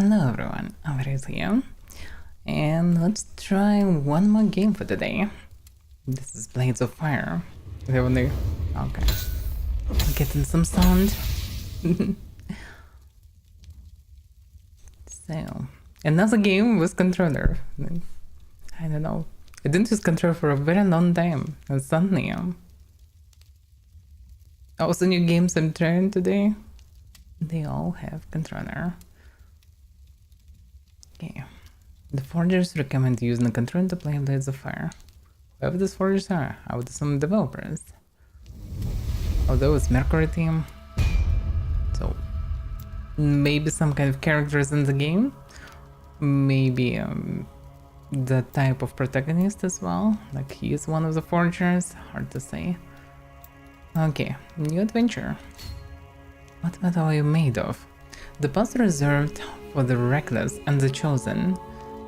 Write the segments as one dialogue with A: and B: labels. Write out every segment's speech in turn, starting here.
A: Hello everyone, Avaira here, and let's try one more game for today. This is Blades of Fire. We have only... okay. We're getting some sound. So, another game with controller. I don't know. I didn't use controller for a very long time, and suddenly... also new games I'm trying today, they all have controller. Okay. The forgers recommend using a controller to play Blades of Fire. Whoever these forgers are, I would assume developers. Although it's Mercury team, so maybe some kind of characters in the game. Maybe the type of protagonist as well, like he is one of the forgers, hard to say. Okay, new adventure. What metal are you made of? The path reserved for the reckless and the chosen.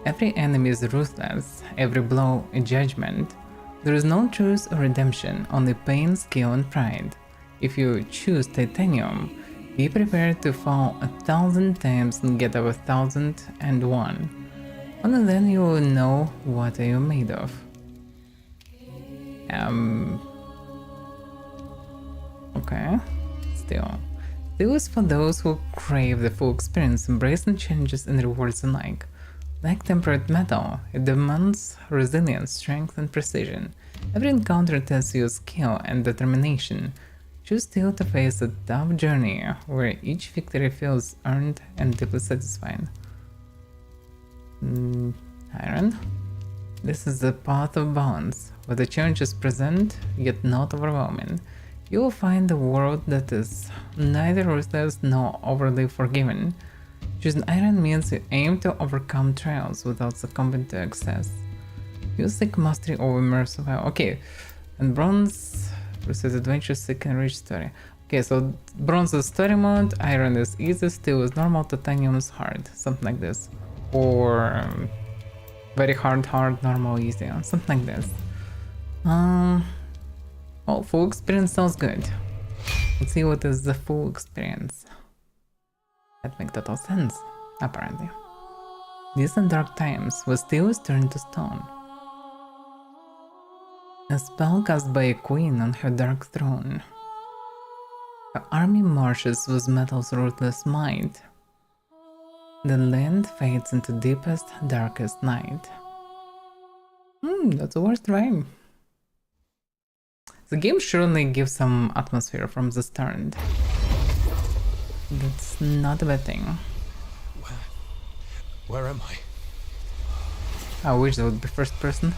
A: Every enemy is ruthless, every blow a judgment. There is no truth or redemption, only pain, skill, and pride. If you choose titanium, be prepared to fall 1,000 times and get up 1,001. Only then you will know what are you made of. Okay, still is for those who crave the full experience, embracing challenges and rewards alike. Like temperate metal, it demands resilience, strength, and precision. Every encounter tests your skill and determination. Choose steel to face a tough journey where each victory feels earned and deeply satisfying. Iron. This is the path of balance, where the challenges present, yet not overwhelming. You will find a world that is neither ruthless nor overly forgiving. Choosing iron means you aim to overcome trials without succumbing to excess. You seek mastery over mere survival. Okay, and bronze versus adventure seek and rich story. Okay, so bronze is story mode, iron is easy, steel is normal, titanium is hard, something like this. Or very hard, normal, easy, something like this. Oh, full experience sounds good. Let's see what is the full experience. That makes total sense, apparently. These are dark times, where steel is turned to stone. A spell cast by a queen on her dark throne. Her army marches with metal's ruthless might. The land fades into deepest, darkest night. That's the worst rhyme. The game surely gives some atmosphere from the start. That's not a bad thing.
B: Where am I?
A: I wish that would be first person.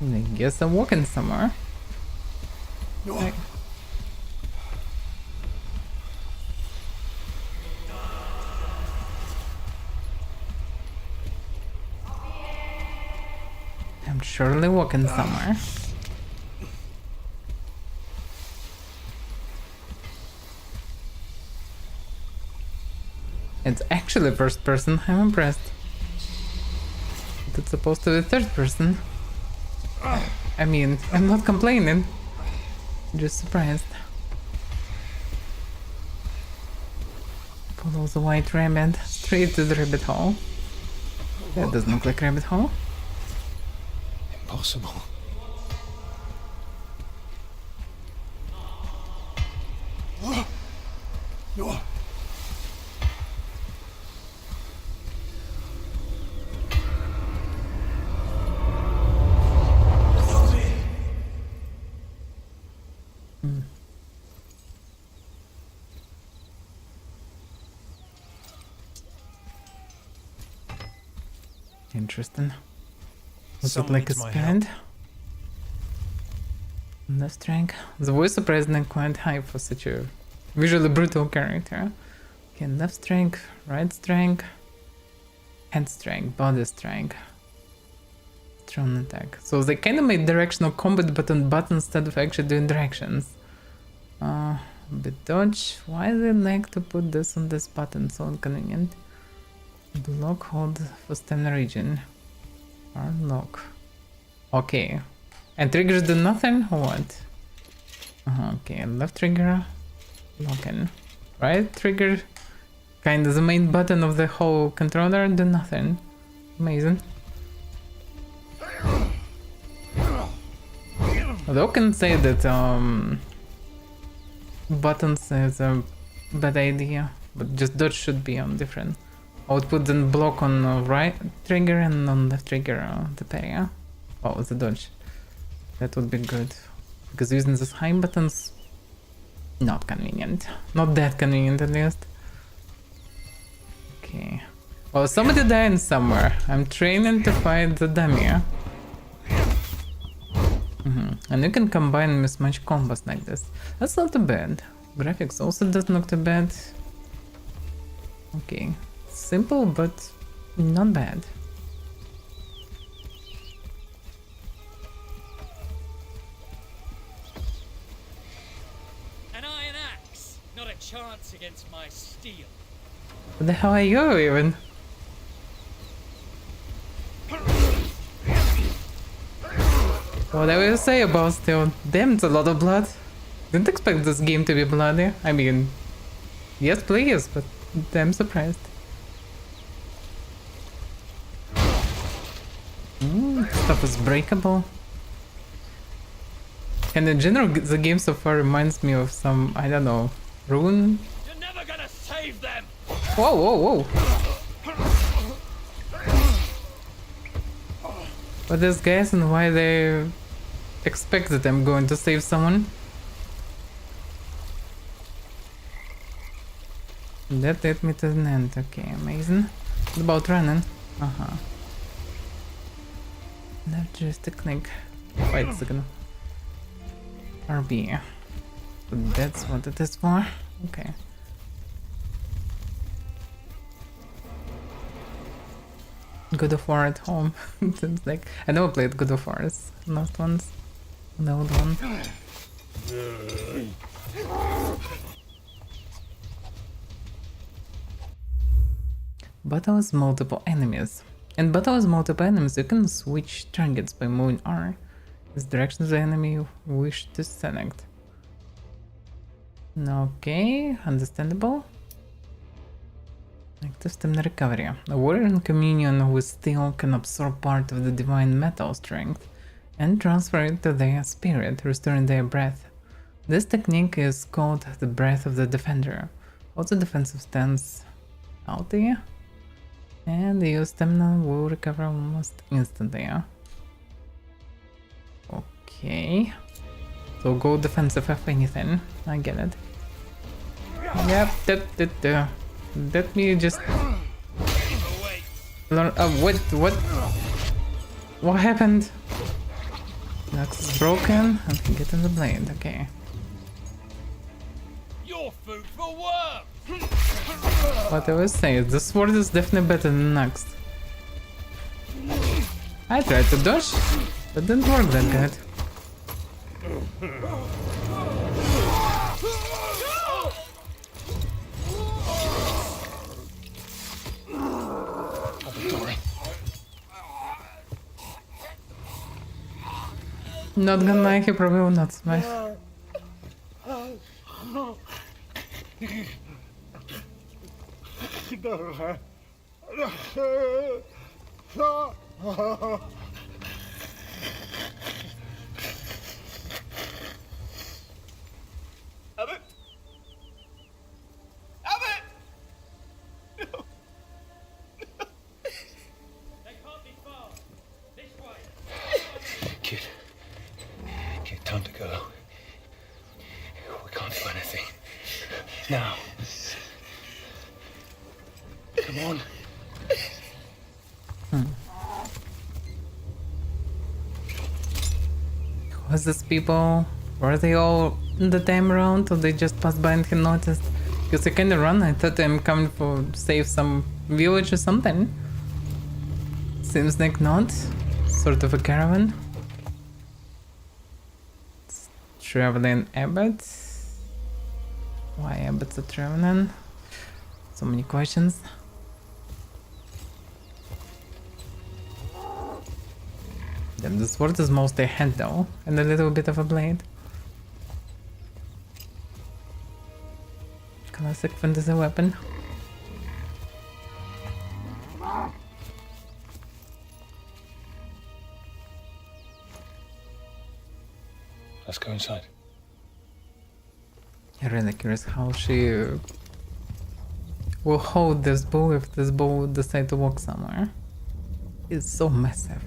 A: I guess I'm walking somewhere.
B: No.
A: Like, I'm surely walking somewhere. It's actually first person, I'm impressed. But it's supposed to be third person. I mean, I'm not complaining. I'm just surprised. Follow the white rabbit straight to the rabbit hole. That doesn't look like rabbit hole.
B: Impossible. No.
A: Interesting. Was it like a spend? Left strength. The voice surprisingly quite high for such a visually brutal character. Okay, left strength, right strength, head strength, body strength, strong attack. So they kind of made directional combat button instead of actually doing directions. But dodge. Why do they like to put this on this button? So inconvenient. Block, hold for stamina region. Unlock. Okay. And triggers do nothing or what? Okay, left trigger lock in. Right trigger, kind of the main button of the whole controller, do nothing. Amazing. Although I can say that buttons is a bad idea, but just dodge should be on different. I would put the block on right trigger and on left trigger the parry. Oh, the dodge. That would be good. Because using the high buttons, not convenient. Not that convenient at least. Okay. Well, somebody dying somewhere. I'm training to fight the dummy. And you can combine mismatch combos like this. That's not too bad. Graphics also doesn't look too bad. Okay. Simple, but not bad.
C: An iron axe, not a chance against my steel.
A: What the hell are you even? What I will say about steel? Damn, it's a lot of blood. Didn't expect this game to be bloody. I mean, yes please, but damn surprised. Stuff is breakable. And in general, the game so far reminds me of some, I don't know, rune?
C: You're never gonna save them!
A: Whoa, whoa, whoa! But these guys and why they expect that I'm going to save someone? That led me to an end. Okay, amazing. What about running? Uh-huh. Left joystick click. Wait a second. RB. So that's what it is for? Okay. God of War at home. Seems like I never played God of Wars. Last ones. The old one. Battles multiple enemies. In battles multiple enemies, you can switch targets by moving R. This direction of the enemy you wish to select. Okay, understandable. Active stamina recovery. A warrior in communion with steel can absorb part of the divine metal strength and transfer it to their spirit, restoring their breath. This technique is called the breath of the defender. Also defensive stance healthy. And your stamina will recover almost instantly. Okay. So go defensive if anything. I get it. Yep, let me just learn. What happened? The axe is broken. I can get in the blade. Okay.
C: You're food for worm!
A: What I was saying, the sword is definitely better than the axe. I tried to dodge, but didn't work that good. Not gonna lie, he probably will not survive.
B: Abbott! Abbott! No.
C: They can't be far. This way.
B: Kid, time to go. We can't do anything. Now. Come on.
A: Was this people? Were they all in the time round or they just passed by and he noticed? Because I kinda run, I thought I'm coming for save some village or something. Seems like not. Sort of a caravan. It's traveling Abbott. Why Abbott's a traveling? So many questions. Then the sword is mostly a handle and a little bit of a blade. Classic fantasy weapon.
B: Let's go inside.
A: I'm really curious how she will hold this bow if this bow decides to walk somewhere. It's so massive.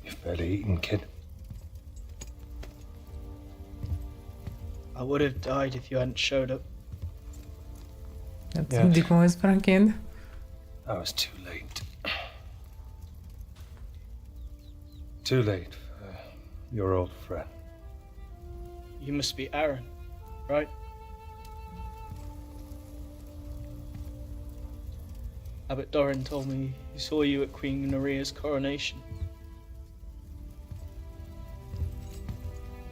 B: You've barely eaten, kid.
D: I would have died if you hadn't showed up.
A: That's
B: Yeah.
A: some deep voice for a kid.
B: I was too late. Too late for your old friend.
D: You must be Aran, right? Abbot Doran told me he saw you at Queen Neria's coronation.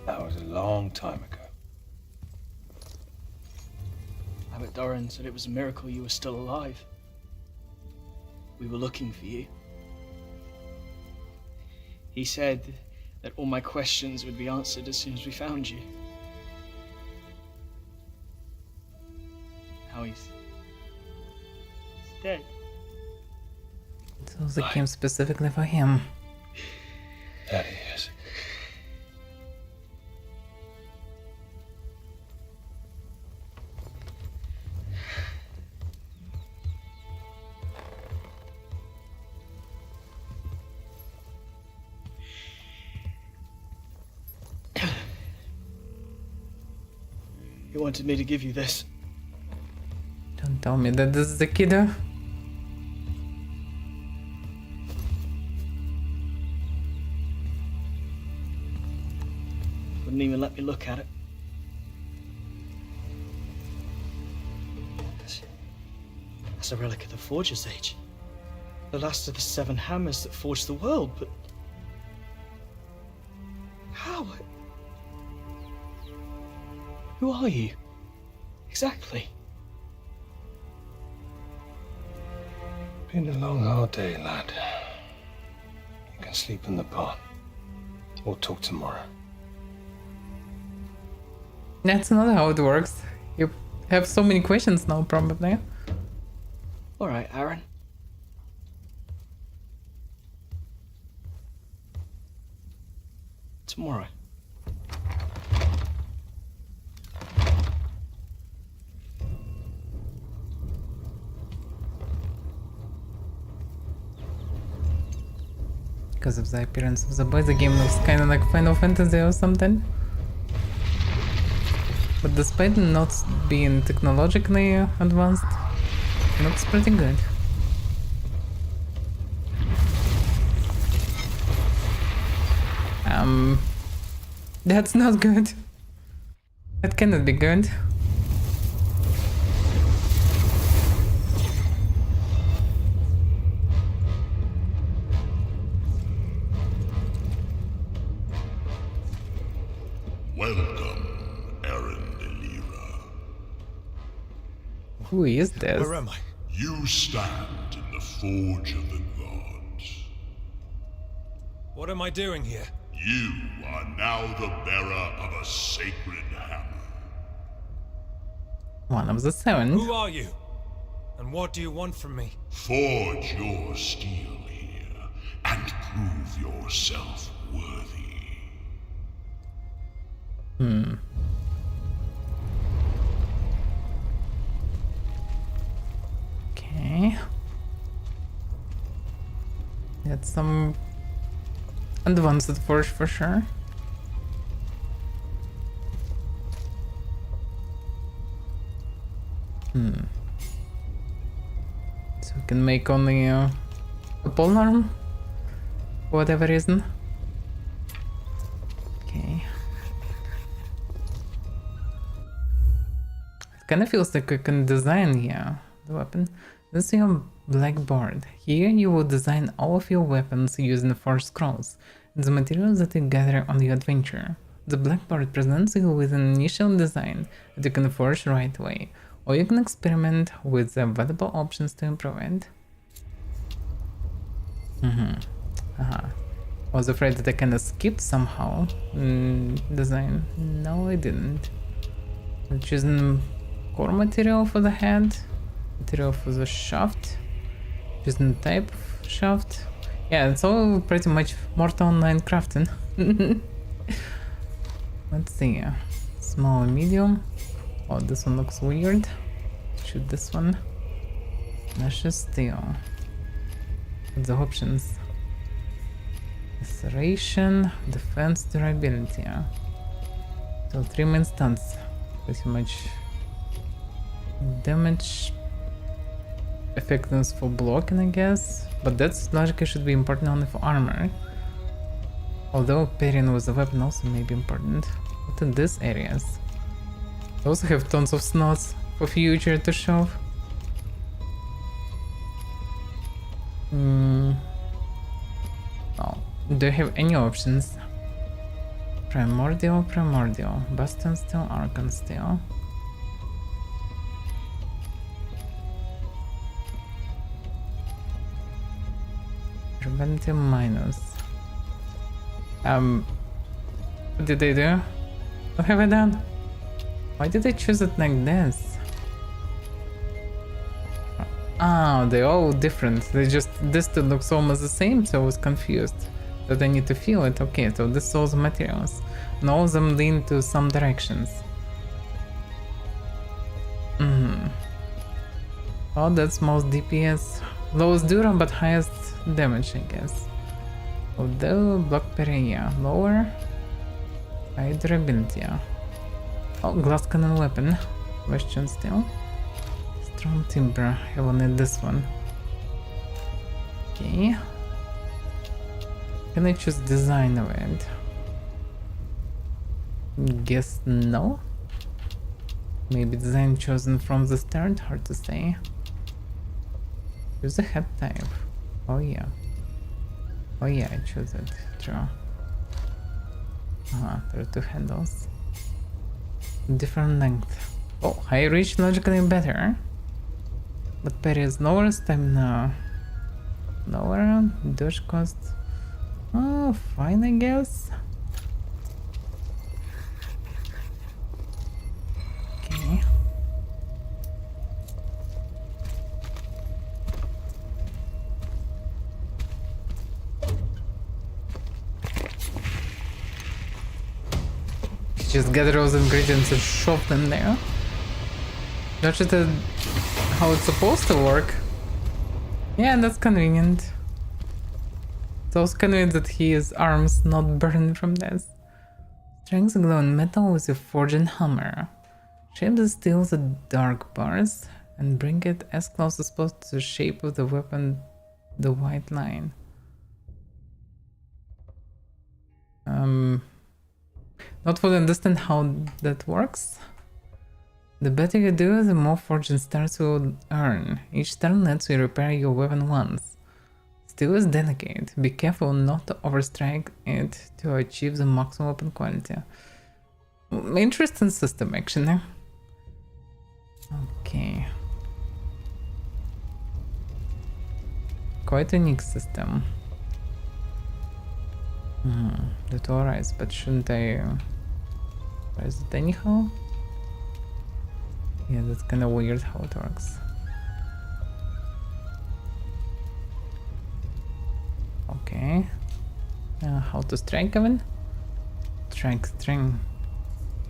B: That was a long time ago.
D: Abbot Doran said it was a miracle you were still alive. We were looking for you. He said that all my questions would be answered as soon as we found you. Now he's dead.
A: So they came specifically for him.
B: That he is.
D: He wanted me to give you this.
A: Don't tell me that this is the kiddo.
D: Wouldn't even let me look at it. That's a relic of the Forger's Age. The last of the 7 hammers that forged the world, but... How? Who are you? Exactly.
B: Been a long, hard day, lad. You can sleep in the barn. We'll talk tomorrow.
A: That's not how it works. You have so many questions now, probably.
D: All right, Aran. Tomorrow.
A: Because of the appearance of the boy, the game looks kind of like Final Fantasy or something. But despite not being technologically advanced, it looks pretty good. That's not good. That cannot be good.
E: Welcome, Aran de Lira.
A: Who is this?
F: Where am I?
E: You stand in the forge of the gods.
F: What am I doing here?
E: You are now the bearer of a sacred hammer.
A: One of the 7.
F: Who are you? And what do you want from me?
E: Forge your steel here and prove yourself worthy.
A: Okay. That's some advanced forge for sure. So we can make only a polearm for whatever reason. Okay. It kind of feels like we can design here the weapon. This is your blackboard. Here you will design all of your weapons using the forged scrolls and the materials that you gather on your adventure. The black part presents you with an initial design that you can forge right away, or you can experiment with the available options to improve it. I was afraid that I kinda skipped somehow design. No, I didn't. I'm choosing core material for the head, material for the shaft, choosing type of shaft. Yeah, it's all pretty much Mortal Online crafting. Let's see. Small, medium. Oh, this one looks weird. Shoot this one. Precious steel. What's the options? Restoration, defense, durability. So 3 main stunts. Pretty much damage, effectiveness for blocking, I guess. But that's logically should be important only for armor. Although parrying with a weapon also may be important. What in these areas? I also have tons of slots for future to show. Oh, do you have any options? Primordial, Bastion Steel, Arcan Steel. Preventive minus. What did I do? What have I done? Why did I choose it like this? Ah, they're all different. This two looks almost the same, so I was confused. That I need to feel it. Okay, so this is all the materials. And all of them lean to some directions. Oh, that's most DPS. Lowest dura, but highest damage, I guess. Although block parry, yeah. Lower. High durability, yeah. Oh, glass cannon weapon. Question still. Strong timber. I will need this one. Okay. Can I choose design of it? Guess no. Maybe design chosen from the start, hard to say. Choose a head type. Oh yeah. Oh yeah, I chose it. True. There are two handles. Different length. Oh, high reach logically better. But parry is lower, stamina lower, dodge cost. Oh, fine, I guess. Okay. Just gather those ingredients and shove them there. That's just how it's supposed to work. Yeah, that's convenient. It's also convenient that his arms not burned from this. Strength glowing metal with a forging hammer. Shape the steel to dark bars and bring it as close as possible to the shape of the weapon, the white line. Not fully understand how that works. The better you do, the more forging stars you will earn. Each star lets you repair your weapon once. Steel is delicate. Be careful not to overstrike it to achieve the maximum weapon quality. Interesting system, actually. Okay. Quite a unique system. That all rise, but shouldn't I rise it anyhow? Yeah, that's kind of weird how it works. Okay. How to strike even? Strike string.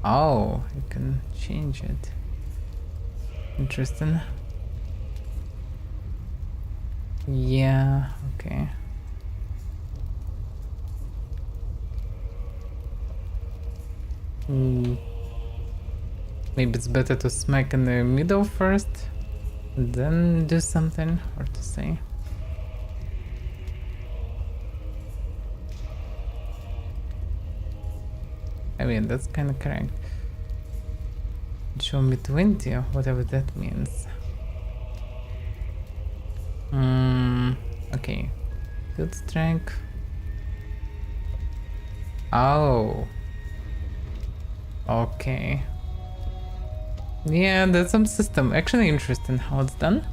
A: Oh, you can change it. Interesting. Yeah, okay. Maybe it's better to smack in the middle first, then do something, hard to say. I mean, that's kind of correct. Show me 20, whatever that means. Okay. Good strength. Oh. Okay. Yeah, that's some system. Actually interesting how it's done.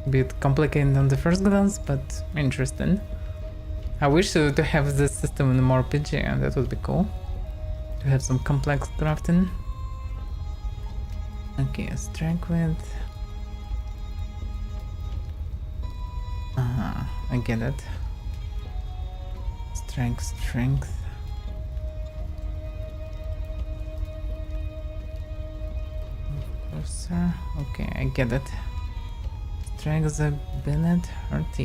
A: Bit complicated on the first glance, but interesting. I wish to have this system in more RPG, and that would be cool. To have some complex crafting. Okay, strength width. I get it. Strength. Cursor. Okay, I get it. Strength ability RT.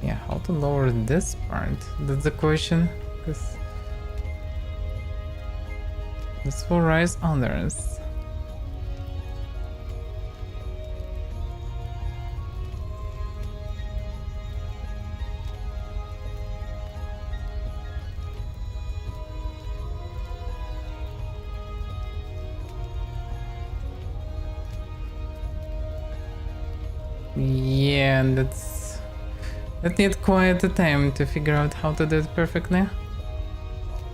A: Yeah, how to lower this part? That's the question. Because this will rise others. Yeah, and that needs quite a time to figure out how to do it perfectly.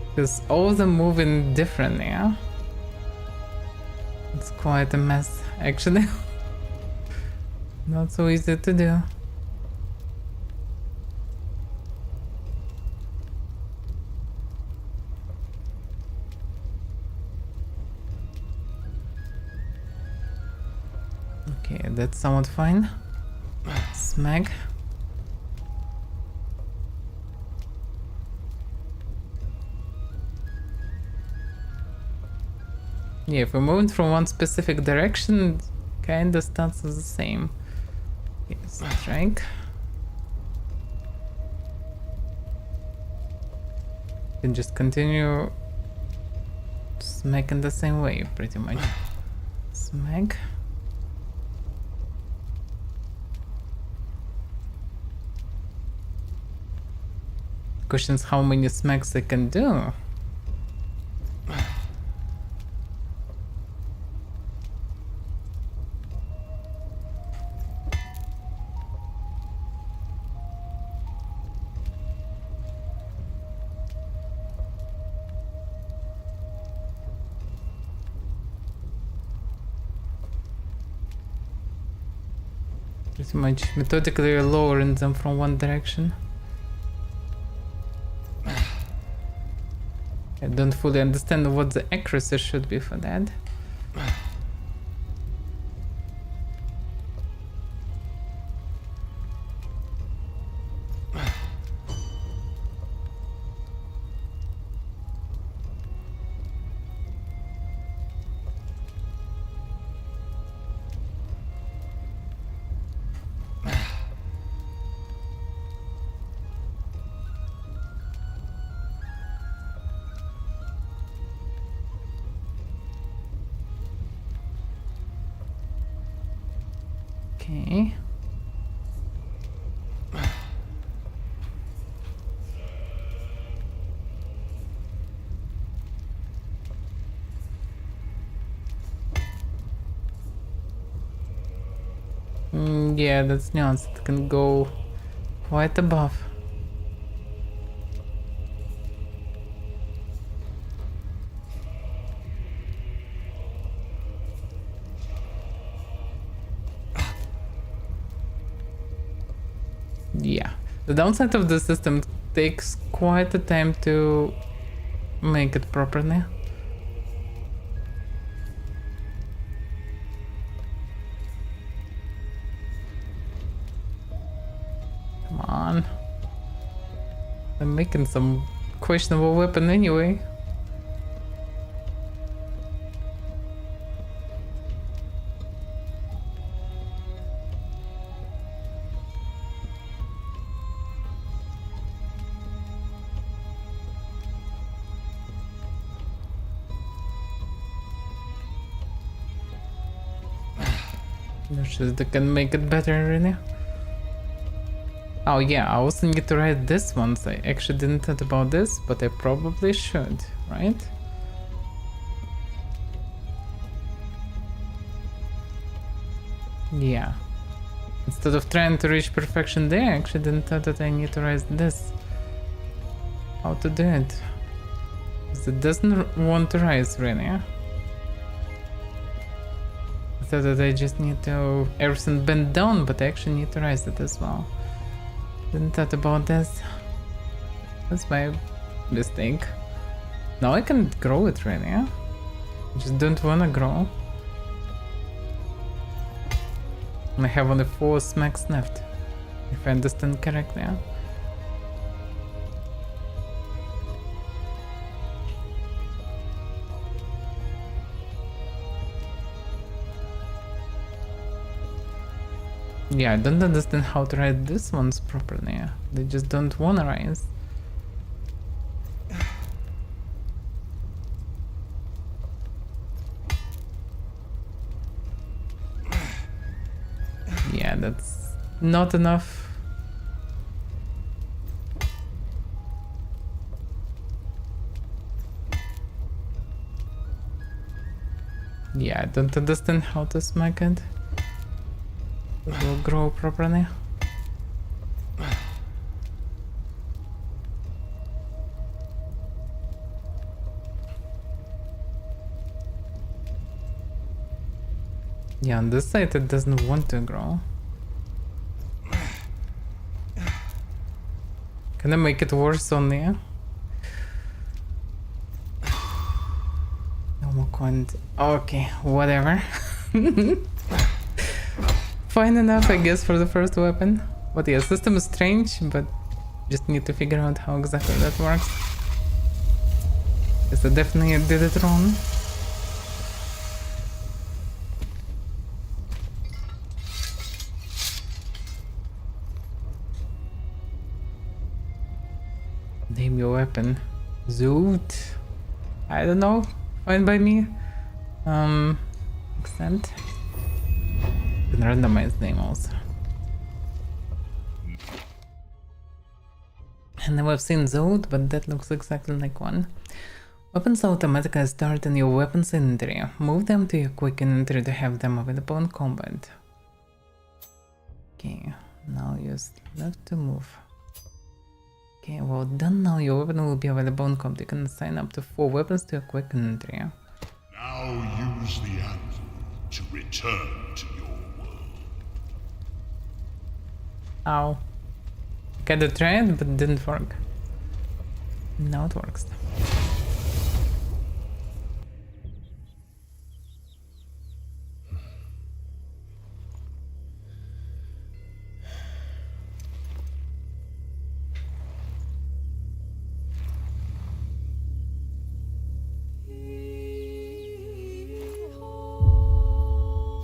A: Because all of them moving differently, yeah? It's quite a mess, actually. Not so easy to do. Okay, that's somewhat fine. Smack. Yeah, if we're moving from one specific direction, it kinda starts as the same. Yes, strike. Then just continue smacking the same way, pretty much. Smack. Question is how many smacks I can do. Pretty much methodically lowering them from one direction. I don't fully understand what the accuracy should be for that. Okay. Yeah, that's nuanced. It can go quite above. Yeah, the downside of the system takes quite a time to make it properly. Come on. I'm making some questionable weapon anyway. They can make it better, really. Oh yeah, I also need to write this once. I actually didn't think about this, but I probably should, right? Yeah. Instead of trying to reach perfection there, I actually didn't thought that I need to raise this. How to do it? 'Cause it doesn't want to rise really. I thought that I just need to everything bend down, but I actually need to raise it as well. Didn't thought about this. That's my mistake. Now I can grow it really. I just don't wanna grow. I have only 4 smacks left, if I understand correctly. Yeah, I don't understand how to write these ones properly. They just don't wanna rise. Yeah, that's not enough. Yeah, I don't understand how to smack it. It will grow properly. Yeah, on this side it doesn't want to grow. Can I make it worse on there? No more coins. Okay, whatever. Fine enough, I guess, for the first weapon. But yeah, system is strange, but just need to figure out how exactly that works. Because I definitely did it wrong. Name your weapon. Zoot. I don't know. Fine by me. Accent. You can randomize name also. And now I've seen Zoot, but that looks exactly like one. Weapons automatically start in your weapons inventory. Move them to your quick inventory to have them available in combat. Okay, now use left to move. Okay, well done. Now your weapon will be available in combat. You can assign up to 4 weapons to your quick inventory.
E: Now use the anvil to return to your world.
A: Ow. Kinda tried, but didn't work. Now it works.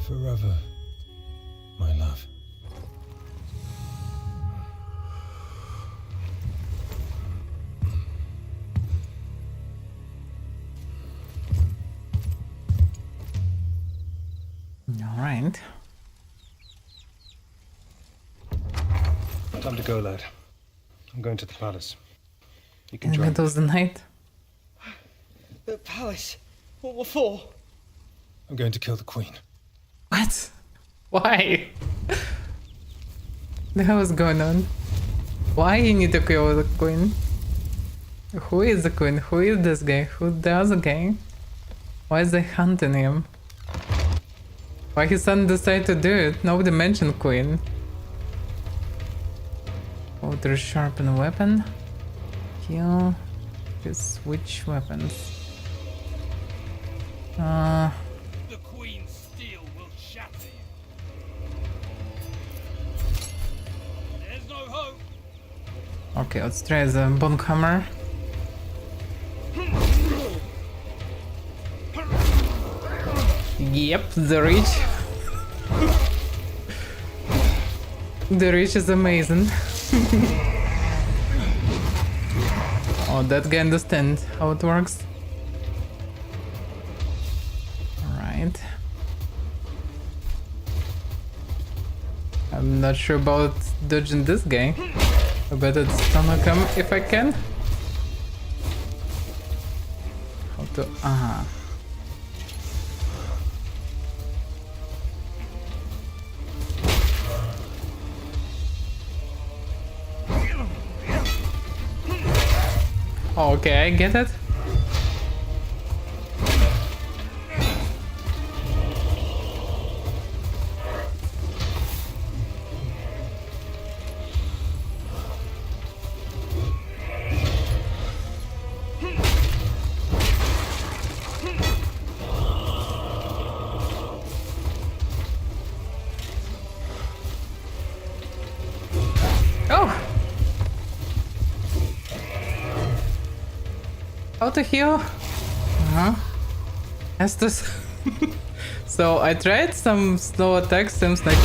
B: Forever, my love.
A: Alright.
B: Time to go, lad. I'm going to the palace. You can
A: In the
B: join me.
A: middle of the night.
D: The palace? What for?
B: I'm going to kill the queen.
A: What? Why? The hell is going on? Why you need to kill the queen? Who is the queen? Who is this guy? Who the other guy? Why is they hunting him? Why his son decided to do it? Nobody mentioned queen. Outer sharpen weapon. Kill. Just switch weapons.
C: The Queen's steel will shatter you. There's no hope.
A: Okay, let's try the bone hammer. Yep, the reach. The reach is amazing. Oh, that guy understands how it works. Alright. I'm not sure about dodging this guy. I better stomach him if I can. How to... Okay, I get it. Oh! How to heal? Uh-huh. Estus. So I tried some slow attacks, seems like...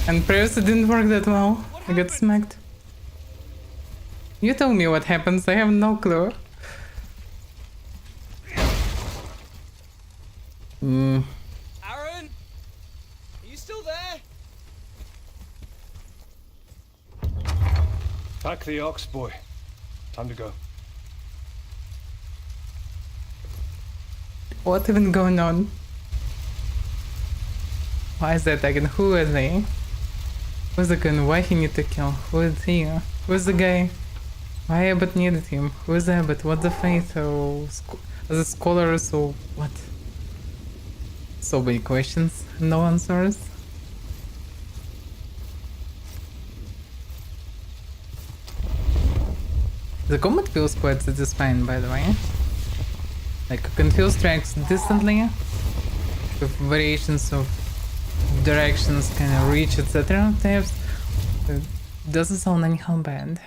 A: And previously didn't work that well. I got smacked. You tell me what happens, I have no clue.
C: Aaron? Are you still there?
B: Pack the ox, boy. Time to go.
A: What even going on? Why is that again? Who are they? Who's the gun? Why he need to kill? Who is he? Who's the guy? Why Abbott needed him? Who is Abbott? What's the faith? Or as a scholar, so what? So many questions, no answers. The combat feels quite satisfying, by the way. Like, you can feel strikes distantly, with variations of directions, kind of reach, etc. types. It doesn't sound anyhow bad.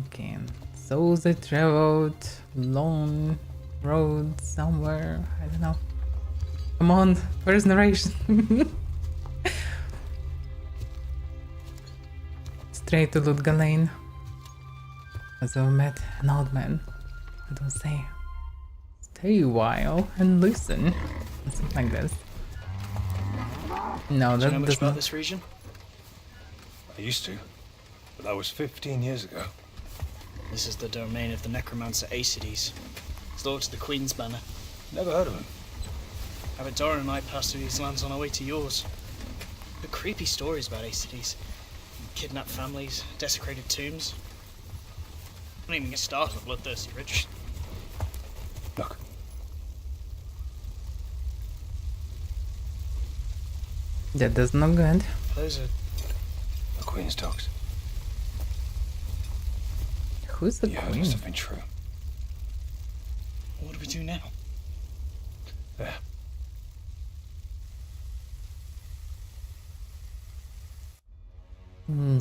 A: Okay, so they traveled long road somewhere, I don't know. Come on, where's narration? Straight to Ludga Lane. As I met an old man, I don't say, stay a while and listen, or something like this. No,
D: Do you know
A: that
D: much
A: does
D: about
A: not.
D: this region?
B: I used to, but that was 15 years ago.
D: This is the domain of the necromancer Acides. He's lord to the Queen's banner.
B: Never heard of him.
D: Avaira and I passed through these lands on our way to yours. The creepy stories about Acides. Kidnapped families, desecrated tombs. Don't even get started on bloodthirsty rich.
B: Look,
A: That does not good.
D: Those are...
B: the Queen's dogs.
A: Who's the
B: You heard
A: queen?
B: must have been true.
D: What do we do now?
B: There.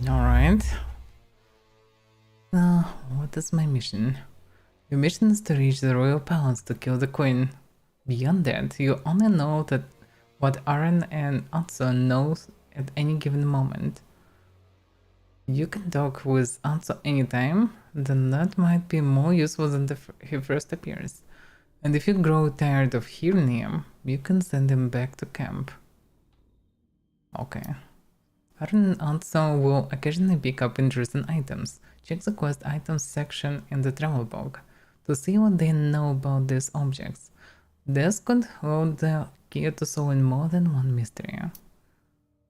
A: Alright. Now, what is my mission? Your mission is to reach the royal palace to kill the queen. Beyond that, you only know that what Aran and Atso knows at any given moment. You can talk with Atso anytime, then that might be more useful than he first appears. And if you grow tired of hearing him, you can send him back to camp. Okay. Aran and Atso will occasionally pick up interesting items. Check the quest items section in the travel book to see what they know about these objects. This could hold the key to solving more than one mystery.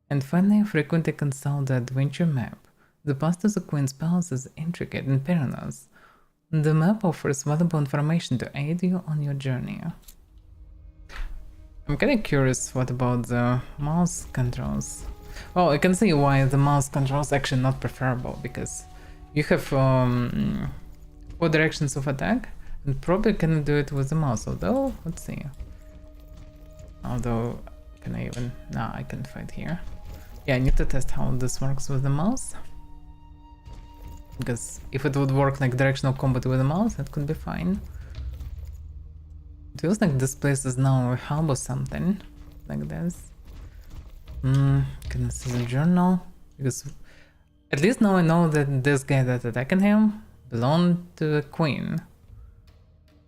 A: And finally, frequently consult the adventure map. The path to the Queen's Palace is intricate and perilous. The map offers valuable information to aid you on your journey. I'm kinda curious what about the mouse controls. Well, I can see why the mouse controls actually not preferable, because you have 4 directions of attack and probably cannot do it with the mouse, although, let's see. Although, can I even... No, I can't fight here. Yeah, I need to test how this works with the mouse. Because if it would work like directional combat with the mouse, that could be fine. It feels like this place is now a hub or something like this. Can I see the journal? Because at least now I know that this guy that attacking him belonged to the queen.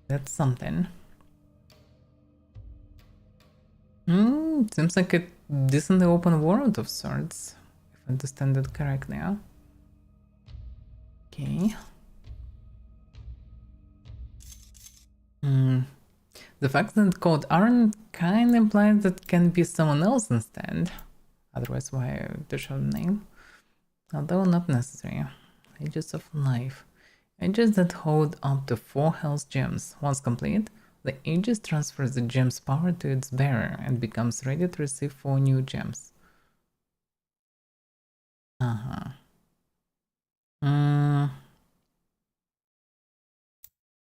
A: That's something. Seems like a decently open world of sorts, if I understand it correctly. Yeah? Okay. The fact that it's called Aran kind of implies that it can be someone else instead. Otherwise, why the show name? Although not necessary. Ages of Life. Ages that hold up to 4 health gems. Once complete, the Aegis transfers the gem's power to its bearer and becomes ready to receive 4 new gems.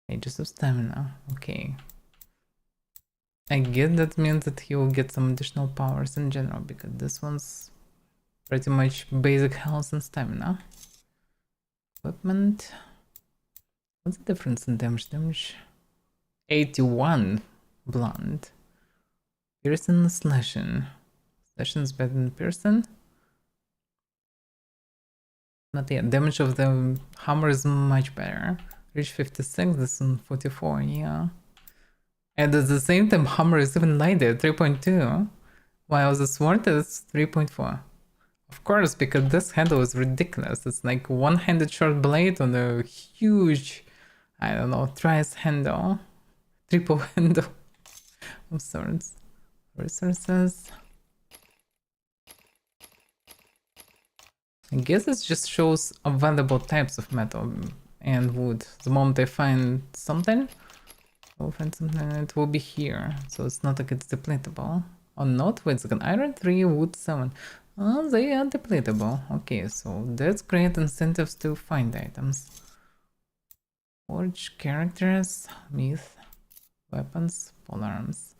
A: Ages of Stamina. Okay. I guess that means that he will get some additional powers in general, because this one's pretty much basic health and stamina. Equipment. What's the difference in damage? Damage 81 blunt. Piercing, slashing. Slashing's better than piercing. Not yet. Damage of the hammer is much better. Reach 56, this one 44, yeah. And at the same time, hammer is even lighter, 3.2, while the sword is 3.4. Of course, because this handle is ridiculous. It's like one-handed short blade on a huge, I don't know, thrice handle, triple handle of swords. Resources. I guess it just shows available types of metal and wood. The moment I find something, I'll find something and it will be here. So it's not like it's depletable. Or not? Wait a second. Iron 3, wood 7. Oh, they are depletable. Okay, so that's great incentives to find items. Forge characters, myth, weapons, polearms.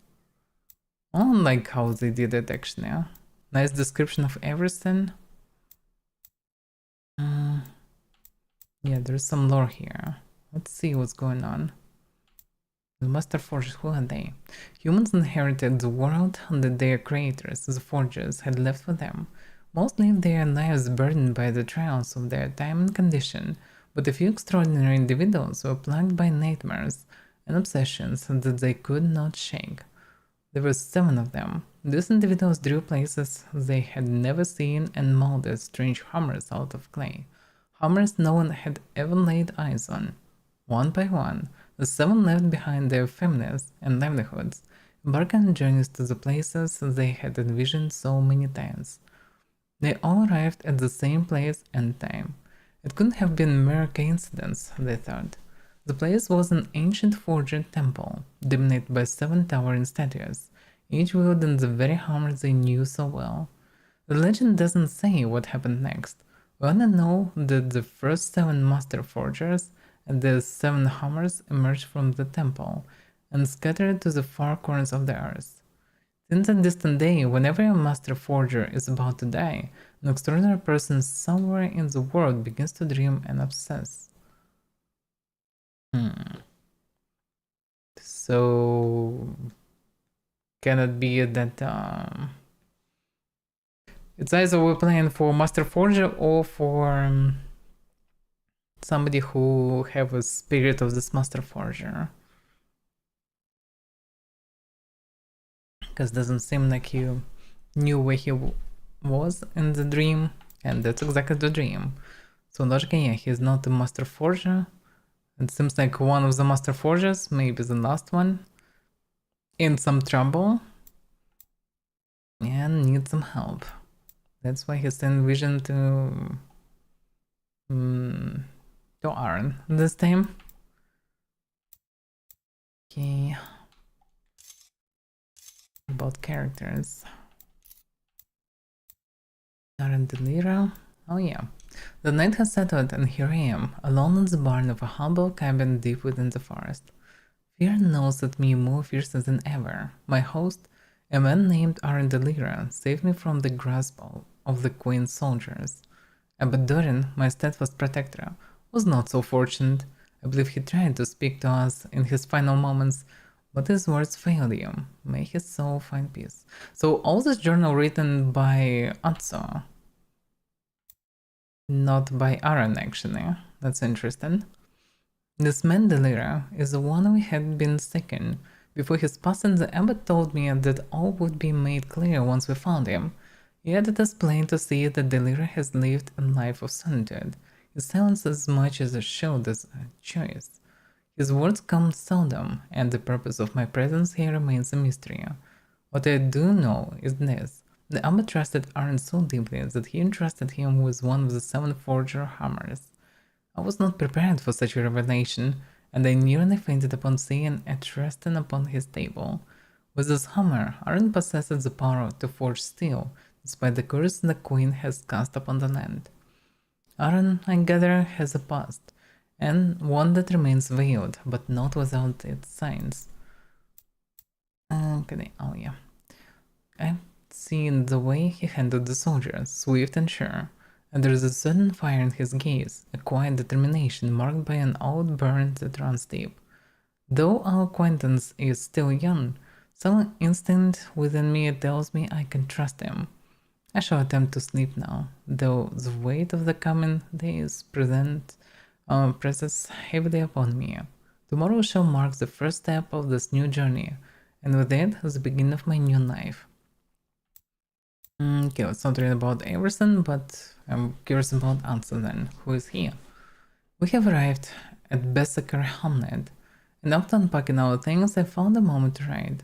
A: I don't like how they did it actually. Nice description of everything. Yeah, there's some lore here. Let's see what's going on. The Master Forgers, who are they? Humans inherited the world that their creators, the Forgers, had left for them. Most lived their lives burdened by the trials of their time and condition, but a few extraordinary individuals were plagued by nightmares and obsessions that they could not shake. There were 7 of them. These individuals drew places they had never seen and molded strange hammers out of clay. Hammers no one had ever laid eyes on. One by one, the 7 left behind their families and livelihoods, embarking on journeys to the places they had envisioned so many times. They all arrived at the same place and time. It couldn't have been mere coincidence, they thought. The place was an ancient forger temple, dominated by 7 towering statues, each wielding the very hammer they knew so well. The legend doesn't say what happened next. We only know that the first 7 master forgers and the 7 hammers emerged from the temple and scattered to the far corners of the earth. Since that distant day, whenever a master forger is about to die, an extraordinary person somewhere in the world begins to dream and obsess. So, can it be that it's either we're playing for Master Forger or for somebody who have a spirit of this Master Forger? Because it doesn't seem like he knew where he was in the dream, and that's exactly the dream. So logically, yeah, he's not the Master Forger. It seems like one of the Master Forgers, maybe the last one, in some trouble and needs some help. That's why he sent vision to Aran this time. Okay. About characters. Aran de Lira. Oh yeah. The night has settled and here I am, alone in the barn of a humble cabin deep within the forest. Fear gnaws at me more fiercely than ever. My host, a man named Aran de Lira, saved me from the grasp of the Queen's soldiers. But Doran, my steadfast protector, was not so fortunate. I believe he tried to speak to us in his final moments, but his words failed him. May his soul find peace. So all this journal written by Atso. Not by Aran, actually. That's interesting. This man de Lira is the one we had been seeking. Before his passing, the abbot told me that all would be made clear once we found him. Yet it is plain to see that de Lira has lived a life of solitude. His silence as much as a shield is a choice. His words come seldom, and the purpose of my presence here remains a mystery. What I do know is this. The abbot trusted Aran so deeply that he entrusted him with one of the 7 forger hammers. I was not prepared for such a revelation, and I nearly fainted upon seeing it resting upon his table. With this hammer, Aran possesses the power to forge steel, despite the curse the Queen has cast upon the land. Aran, I gather, has a past, and one that remains veiled, but not without its signs. Okay, oh yeah. I've seen the way he handled the soldiers, swift and sure, and there is a sudden fire in his gaze, a quiet determination marked by an outburn that runs deep. Though our acquaintance is still young, some instinct within me tells me I can trust him. I shall attempt to sleep now, though the weight of the coming days presses heavily upon me. Tomorrow shall mark the first step of this new journey, and with it, the beginning of my new life. Okay, let's not read about Everson, but I'm curious about Ansel then. Who is he? We have arrived at Besseker Hamlet, and after unpacking our things, I found a moment to write.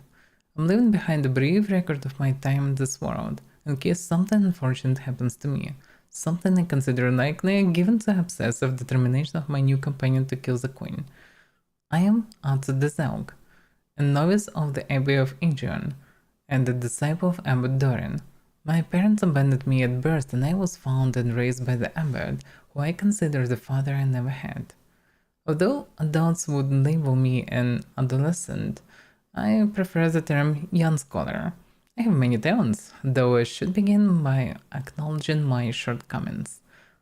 A: I'm leaving behind a brief record of my time in this world, in case something unfortunate happens to me, something I consider likely given the obsessive determination of my new companion to kill the Queen. I am Atte de Zelg, a novice of the Abbey of Aegon, and a disciple of Abbot Dorin. My parents abandoned me at birth, and I was found and raised by the abbot, who I consider the father I never had. Although adults would label me an adolescent, I prefer the term young scholar. I have many talents, though I should begin by acknowledging my shortcomings.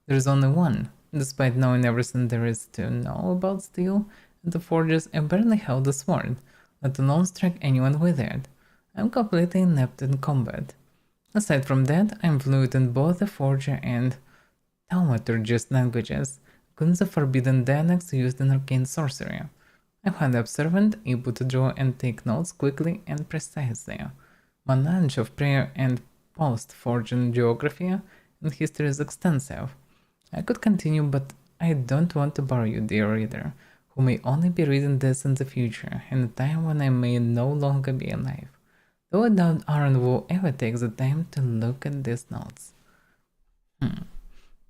A: There is only one. Despite knowing everything there is to know about steel and the forges, I barely held a sword, let alone strike anyone with it. I'm completely inept in combat. Aside from that, I'm fluent in both the forger and thaumaturgist languages, including the forbidden dialects used in arcane sorcery. I'm highly observant, able to draw and take notes quickly and precisely. My knowledge of prayer and post-forging geography and history is extensive. I could continue, but I don't want to bore you, dear reader, who may only be reading this in the future, in a time when I may no longer be alive. Though I doubt Aran will ever take the time to look at these notes.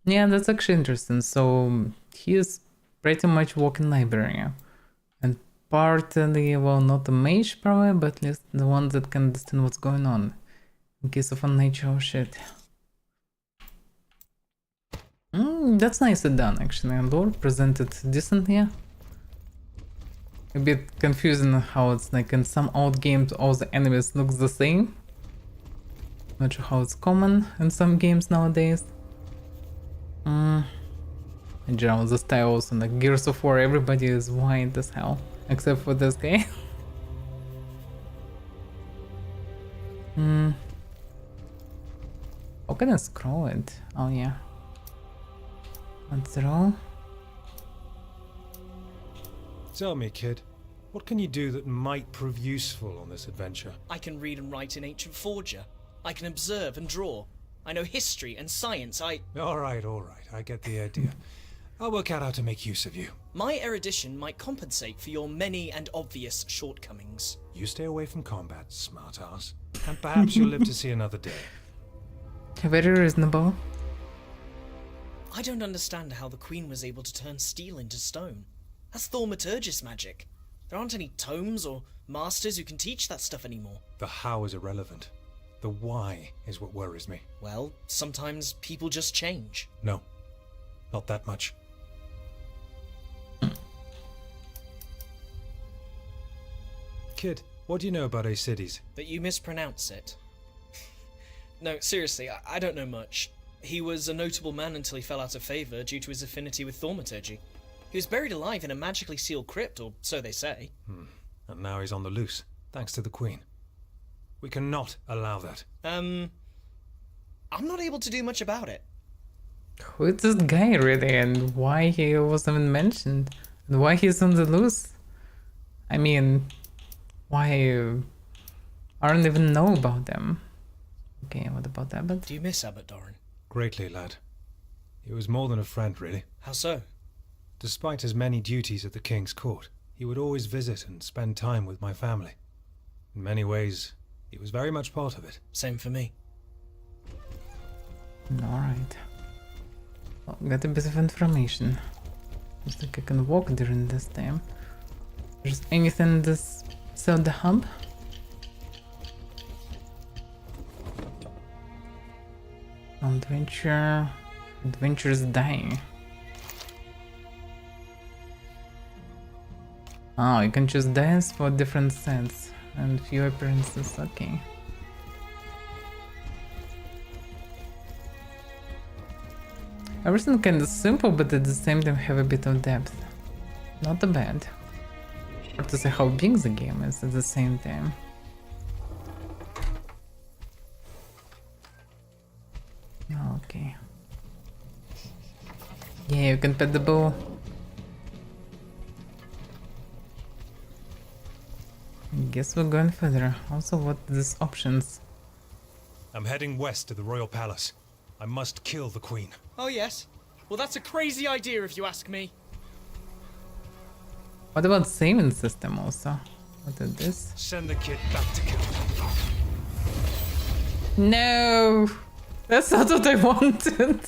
A: Yeah, that's actually interesting. So he is pretty much walking library. And partly, well, not a mage probably, but at least the one that can understand what's going on. In case of unnatural shit. That's nicely done actually. And Lord presented decently. A bit confusing how it's like in some old games all the enemies looks the same. Not sure how it's common in some games nowadays. In general, the styles and like Gears of War, everybody is white as hell, except for this guy. How can I scroll it? Oh yeah. Let's roll.
F: Tell me, kid, what can you do that might prove useful on this adventure?
D: I can read and write in ancient forger. I can observe and draw. I know history and science.
F: All right, I get the idea. I'll work out how to make use of you.
D: My erudition might compensate for your many and obvious shortcomings.
F: You stay away from combat, smartass, and perhaps you'll live to see another day.
A: Very reasonable.
D: I don't understand how the Queen was able to turn steel into stone. That's thaumaturgist magic. There aren't any tomes or masters who can teach that stuff anymore.
F: The how is irrelevant. The why is what worries me.
D: Well, sometimes people just change.
F: No, not that much. Kid, what do you know about Acides?
D: That you mispronounce it. No, seriously, I don't know much. He was a notable man until he fell out of favour due to his affinity with thaumaturgy. He was buried alive in a magically sealed crypt, or so they say.
F: And now he's on the loose, thanks to the Queen. We cannot allow that.
D: I'm not able to do much about it.
A: Who is this guy really, and why he wasn't even mentioned? And why he's on the loose? I mean, why I don't even know about them. Okay, what about Abbott?
D: Do you miss Abbot Doran?
F: Greatly, lad. He was more than a friend, really.
D: How so?
F: Despite his many duties at the King's court, he would always visit and spend time with my family. In many ways, he was very much part of it.
D: Same for me.
A: Alright. Well, got a bit of information. Looks like I can walk during this time. There's anything in this cell the hub? Adventure. Adventure's dying. Oh, you can choose dance for different sets and few appearances, okay. Everything kinda simple, but at the same time have a bit of depth. Not bad. Hard to say how big the game is at the same time. Okay. Yeah, you can pet the bull. Guess we're going further. Also, what are these options?
F: I'm heading west to the royal palace. I must kill the queen.
D: Oh, yes? Well, that's a crazy idea if you ask me.
A: What about saving system also? What is this?
F: Send the kid back to kill.
A: No! That's not what I wanted.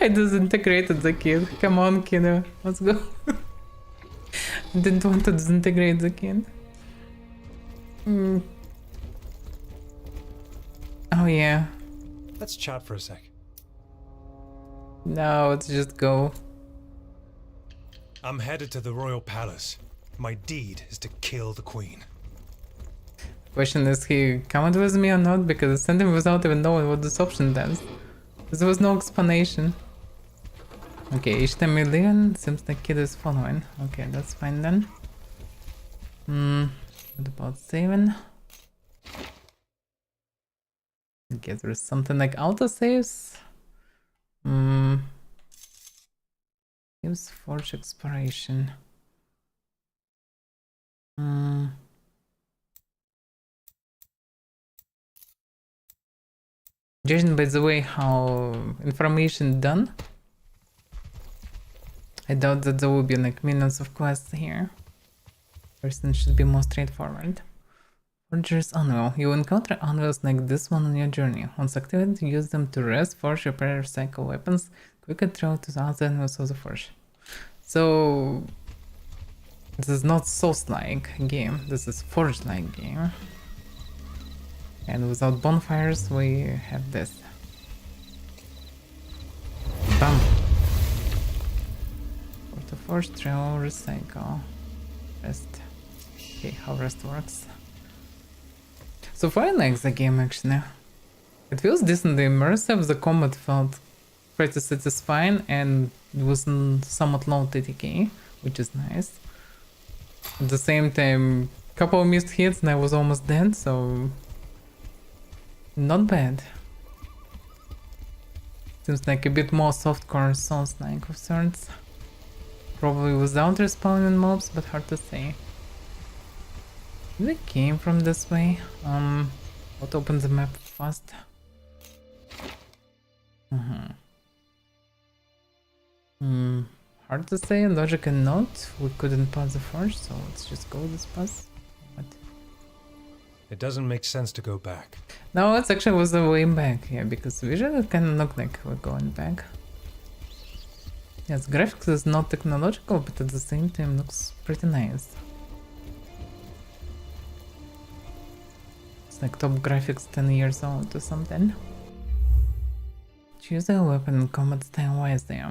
A: I disintegrated the kid. Come on, kiddo. Let's go. I didn't want to disintegrate the kid. Oh yeah.
F: Let's chat for a sec.
A: No, let's just go.
F: I'm headed to the royal palace. My deed is to kill the queen.
A: Question is he coming with me or not? Because I sent him without even knowing what this option does. There was no explanation. Okay, each time we leave, seems the kid is following. Okay, that's fine then. What about saving? Okay, there's something like autosaves. Use forge exploration. Judging by the way how information done, I doubt that there will be like millions of quests here. First thing should be more straightforward. Forger's Anvil. You encounter anvils like this one on your journey. Once activated, use them to rest, forge, repair, recycle weapons, quickly travel to the other anvils of the forge. So this is not Souls-like game, this is Forge-like game. And without bonfires, we have this. Bam! For the forge, travel, recycle, rest. Okay, how rest works. So far I like the game actually. It feels decently immersive, the combat felt pretty satisfying and it was somewhat low TTK, which is nice. At the same time, couple of missed hits and I was almost dead, so not bad. Seems like a bit more softcore Souls-like of sorts. Probably without respawning mobs, but hard to say. We came from this way. What opens the map fast? Hard to say, logic and not. We couldn't pass the forge, so let's just go this pass. What?
F: It doesn't make sense to go back.
A: No, it's actually was the way back, yeah, because visually it kinda look like we're going back. Yes, graphics is not technological, but at the same time looks pretty nice. It's like top graphics 10 years old or something. Choose a weapon and combat style wisely.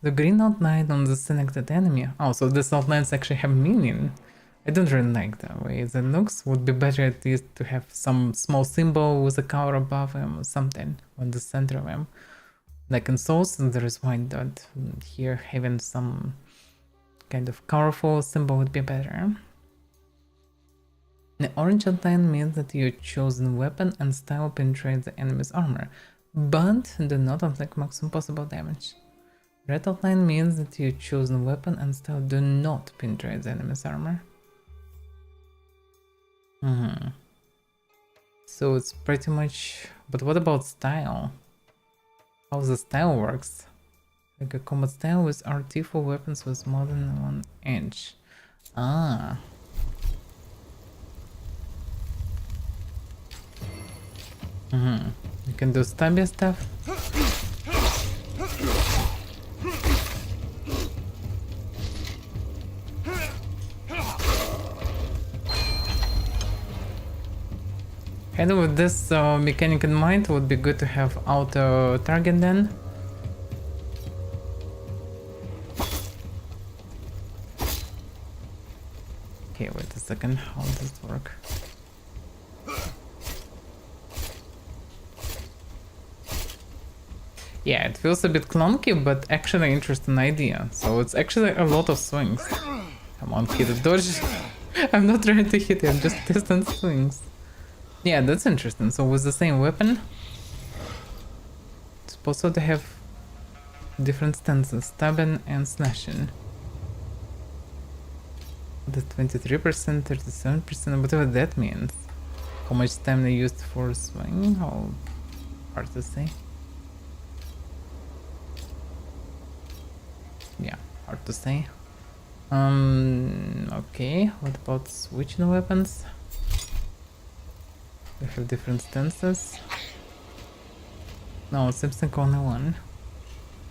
A: The green outline on the selected enemy. Oh, so these outlines actually have meaning. I don't really like the way it looks. Would be better at least to have some small symbol with a color above them or something on the center of them. Like in Souls, there is white dot. Here, having some kind of colorful symbol would be better. The orange outline means that your chosen weapon and style penetrate the enemy's armor, but do not inflict maximum possible damage. Red outline means that your chosen weapon and style do not penetrate the enemy's armor. So it's pretty much... But what about style? How the style works? Like a combat style with RT for weapons with more than one edge. Ah. You can do stabby stuff. And with this mechanic in mind, it would be good to have auto target then. Okay, wait a second, how does this work? Yeah, it feels a bit clunky, but actually interesting idea. So it's actually a lot of swings. Come on, hit the dodge. I'm not trying to hit him, just distant swings. Yeah, that's interesting. So with the same weapon, it's possible to have different stances, stabbing and slashing. The 23%, 37%, whatever that means. How much time they used for swing? How hard to say. Yeah, hard to say. Okay, what about switching weapons? We have different stances. No, it seems like only one.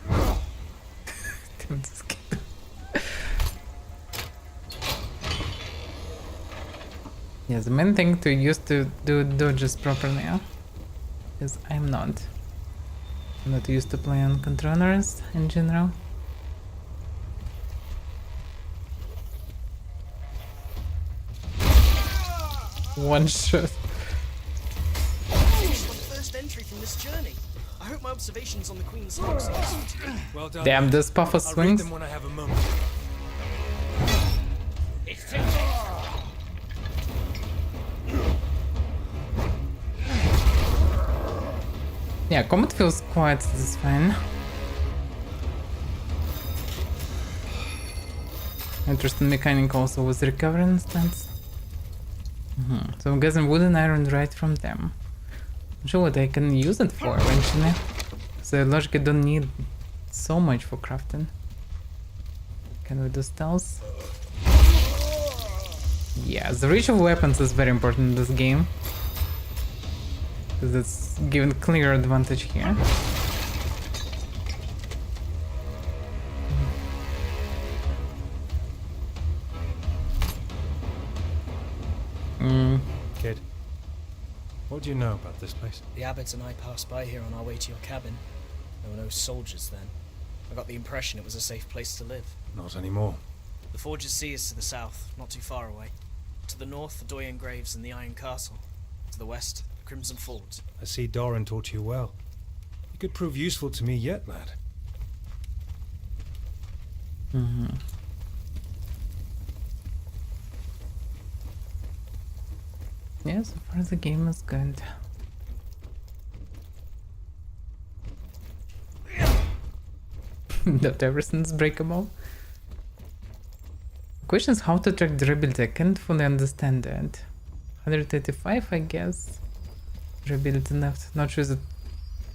A: Damn this kid. Yeah, the main thing to use to do dodges properly, because I'm not used to play on controllers in general. One shot.
D: It's my first entry from this journey. I hope my observations on the Queen's looks are useful to you.
F: Well done.
A: Damn, this puff of
F: I'll read
A: swings.
F: them when I have a moment.
A: Yeah, combat feels quite satisfying. Interesting mechanic also was recovering stance. So I'm guessing wooden iron right from them. I'm sure what I can use it for eventually. So I logically don't need so much for crafting. Can we do stealth? Yeah, the reach of weapons is very important in this game. Because it's given clear advantage here.
F: Kid, what do you know about this place?
D: The abbot and I passed by here on our way to your cabin. There were no soldiers then. I got the impression it was a safe place to live.
F: Not anymore.
D: The Forge's Sea is to the south, not too far away. To the north, the Doyen Graves and the Iron Castle. To the west, the Crimson Fords.
F: I see Doran taught you well. You could prove useful to me yet, lad.
A: Yeah, so far the game is good. Not everything's breakable. The question is how to track durability. I can't fully understand that. 185, I guess. Durability left. Not sure is it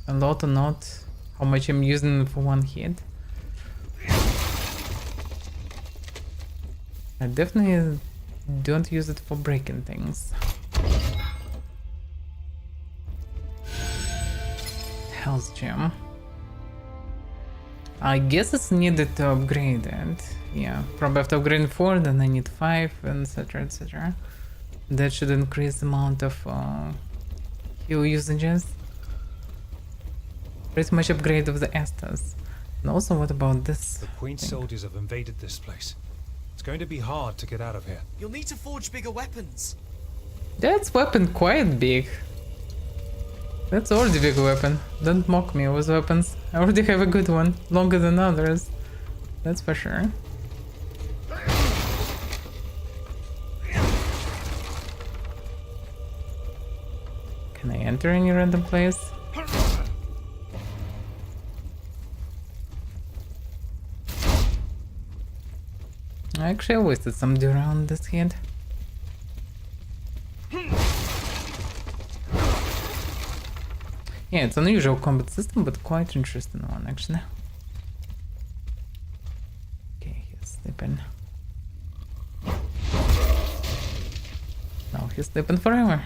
A: a lot or not. How much I'm using for one hit. I definitely don't use it for breaking things. Health gem. I guess it's needed to upgrade it. Yeah, probably after upgrading 4, then I need 5, etc, etc. That should increase the amount of heal usages. Pretty much upgrade of the Estus. And also, what about this?
F: The Queen's
A: thing?
F: soldiers have invaded this place. It's going to be hard to get out of here.
D: You'll need to forge bigger weapons.
A: That's weapon quite big. That's already big weapon. Don't mock me with weapons. I already have a good one, longer than others. That's for sure. Can I enter any random place? Actually, I wasted some Dura on this hit. Yeah, it's an unusual combat system, but quite interesting one, actually. Okay, he's sleeping. Now he's sleeping forever.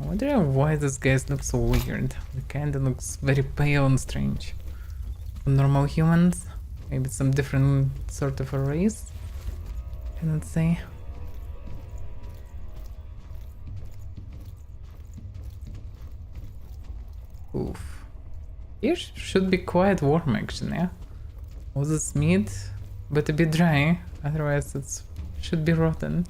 A: I wonder why this guy looks so weird. He kinda looks very pale and strange. Normal humans? Maybe some different sort of a race? Cannot say. Oof. Here should be quite warm actually. All this meat, but a bit dry, otherwise it should be rotten.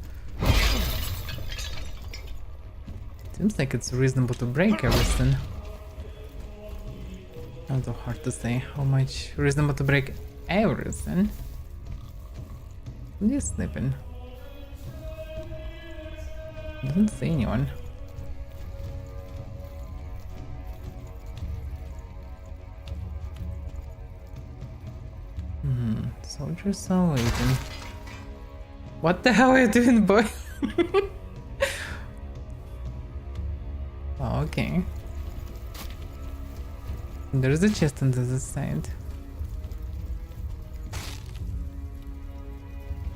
A: Seems like it's reasonable to break everything. Although hard to say how much reasonable to break everything. Who's sleeping? Don't see anyone. Soldiers are waiting. What the hell are you doing, boy? Oh, okay. There's a chest on the other side.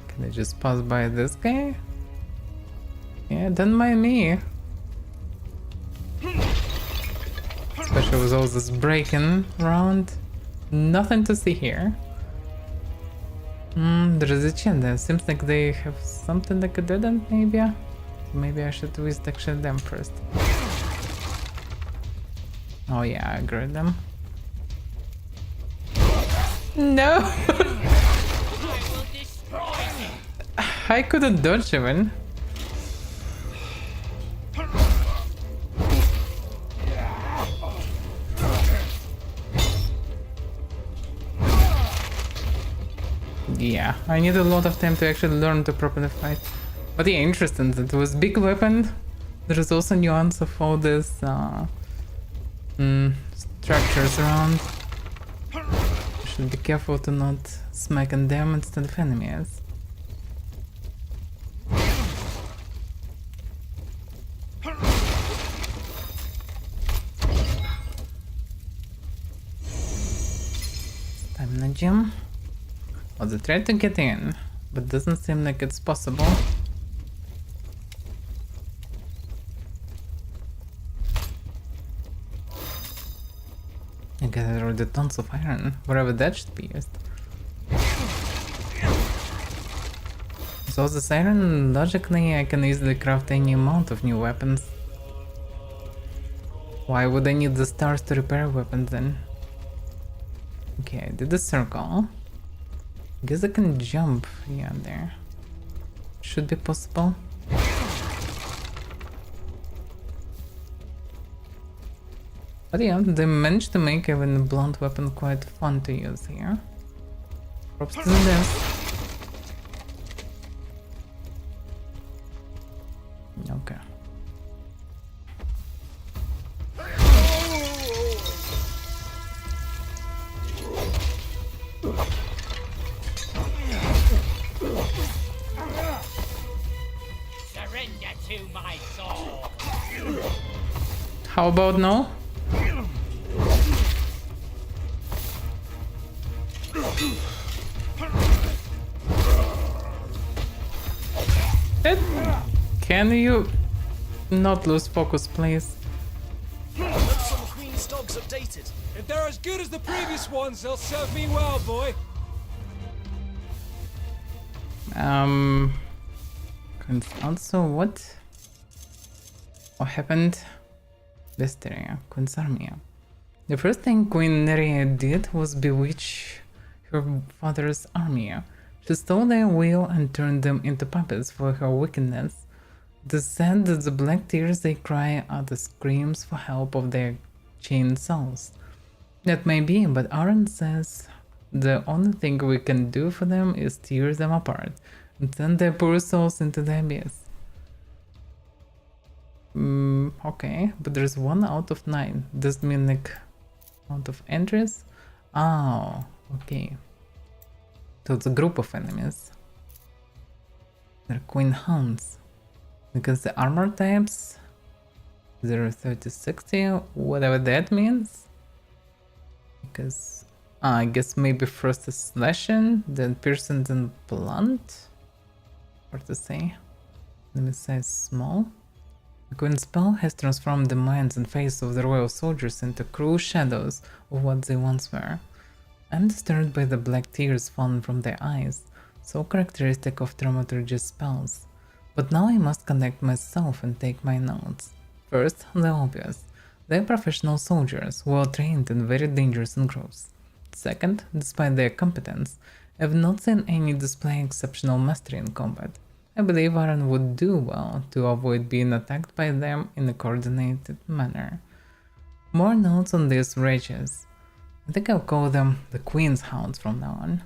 A: Can I just pass by this guy? Yeah, don't mind me. Especially with all this breaking around. Nothing to see here. There is a chain there. Seems like they have something like a dead end, maybe? Maybe I should visit actually them first. Oh yeah, I agree with them. No! I couldn't dodge even. Yeah, I need a lot of time to actually learn to properly fight. But yeah, interesting that it was big weapon. There is also nuance of all this structures around. Should be careful to not smack on them instead of enemies. Stamina gem. Oh, they tried to get in, but doesn't seem like it's possible. I guess there are already tons of iron, wherever that should be used. So this iron, logically, I can easily craft any amount of new weapons. Why would I need the stars to repair weapons then? Okay, I did the circle. Guess I can jump, yeah, there. Should be possible. But yeah, they managed to make even a blunt weapon quite fun to use here. Props to this. Okay.
C: Surrender to my soul.
A: How about now? Can you not lose focus, please?
D: Looks on the Queen's dogs updated.
F: If they're as good as the previous ones, they'll serve me well, boy.
A: Also, what happened? Vesteria, Queen's army. The first thing Queen Neria did was bewitch her father's army. She stole their will and turned them into puppets for her wickedness. It is said that the black tears they cry are the screams for help of their chained souls. That may be, but Aran says the only thing we can do for them is tear them apart and send their poor souls into the abyss. Okay, but there's 1 out of 9. Does it mean like amount of entries? Oh, okay. So it's a group of enemies. They're Queen Hounds. Because the armor types 0, 30, 60, whatever that means. Because I guess maybe first is slashing, then piercing, then blunt. Hard to say. Enemy size small. The Queen's spell has transformed the minds and faces of the royal soldiers into cruel shadows of what they once were. I'm disturbed by the black tears falling from their eyes, so characteristic of dramaturgy's spells. But now I must connect myself and take my notes. First, the obvious. They are professional soldiers, well trained and very dangerous in groups. Second, despite their competence, I have not seen any display exceptional mastery in combat. I believe Aran would do well to avoid being attacked by them in a coordinated manner. More notes on these wretches. I think I'll call them the Queen's Hounds from now on.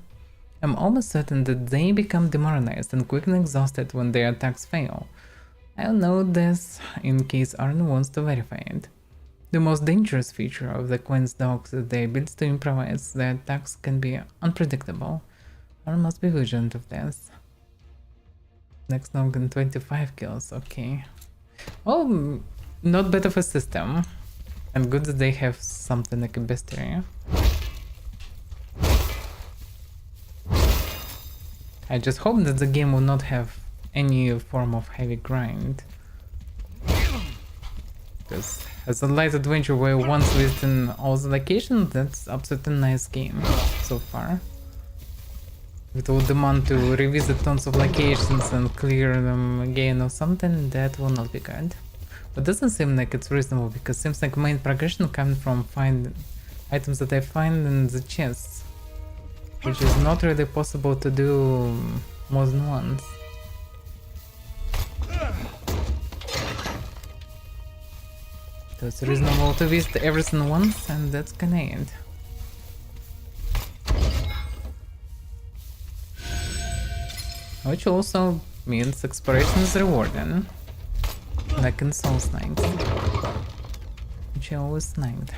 A: I'm almost certain that they become demoralized and quickly exhausted when their attacks fail. I'll note this in case Aran wants to verify it. The most dangerous feature of the Queen's dogs is their ability to improvise. Their attacks can be unpredictable. Aran must be vigilant of this. Next dog and 25 kills, okay. Oh, not bad of a system. And good that they have something like a bestiary. I just hope that the game will not have any form of heavy grind. Because as a light adventure where once visiting all the locations, that's absolutely nice game so far. It will demand to revisit tons of locations and clear them again or something, that will not be good. But doesn't seem like it's reasonable, because it seems like main progression comes from finding items that I find in the chests, which is not really possible to do more than once. So it's reasonable to visit everything once, and that's kinda it. Which also means exploration is rewarding, like in Souls Knight, which I always sniped.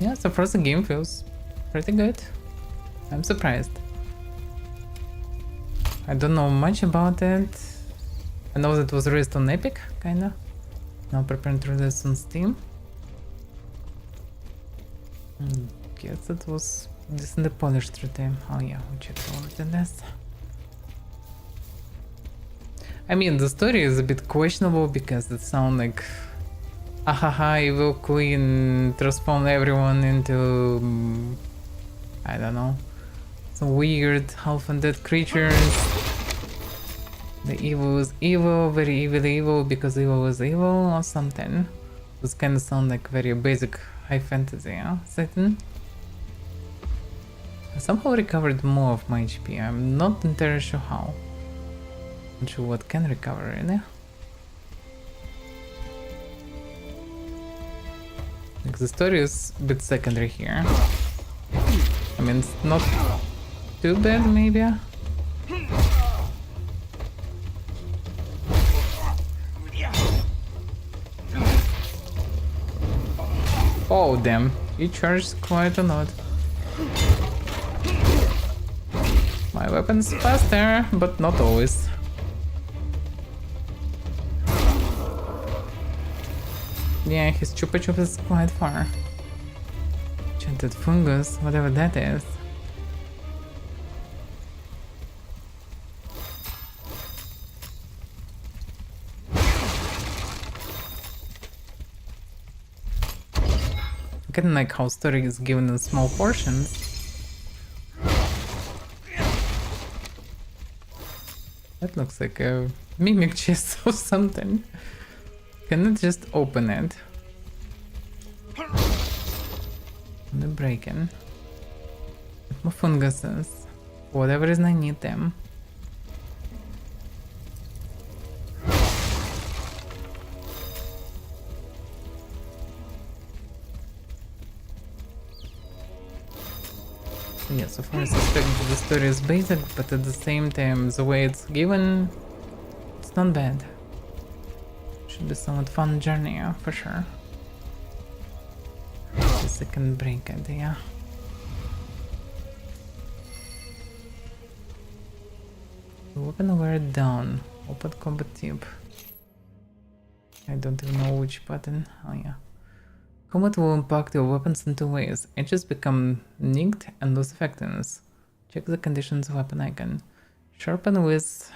A: Yeah, so far the game feels pretty good. I'm surprised. I don't know much about it. I know that it was released on Epic, kinda. Now preparing to release on Steam. Guess it was decently polished through time. Oh yeah, we checked all of this. I mean, the story is a bit questionable because it sounds like ahaha, evil queen transformed everyone into I don't know, some weird half-undead creatures. The evil is evil, very evil because evil is evil or something. This kind of sound like very basic high fantasy, setting. I somehow recovered more of my HP. I'm not entirely sure how. Not sure what can recover really. Like the story is a bit secondary here. I mean, it's not too bad maybe. Oh damn, he charged quite a lot. My weapon's faster, but not always. Yeah, his chupa chup is quite far. Chanted fungus, whatever that is. I kind of like how story is given in small portions. That looks like a mimic chest or something. Can I just open it? The break-in. More funguses. For whatever reason I need them. Yeah, so far I suspect that the story is basic, but at the same time, the way it's given, it's not bad. Should be somewhat fun journey, yeah, for sure. The second break idea. Weapon aware down. Open combat tip. I don't even know which button. Oh yeah. Combat will impact your weapons in two ways. Edges become nicked and lose effectiveness. Check the conditions weapon icon. Sharpen with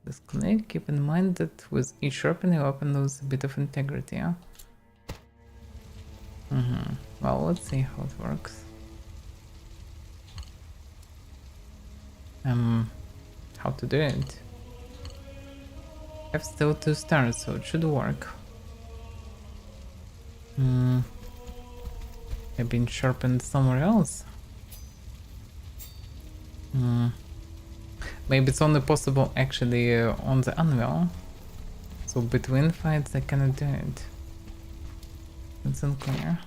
A: this clay. Keep in mind that with each sharpen you open lose a bit of integrity. Yeah? Well, let's see how it works. How to do it? I have still 2 stars, so it should work. I've been sharpened somewhere else. Maybe it's only possible actually on the anvil. So between fights I cannot do it. It's unclear.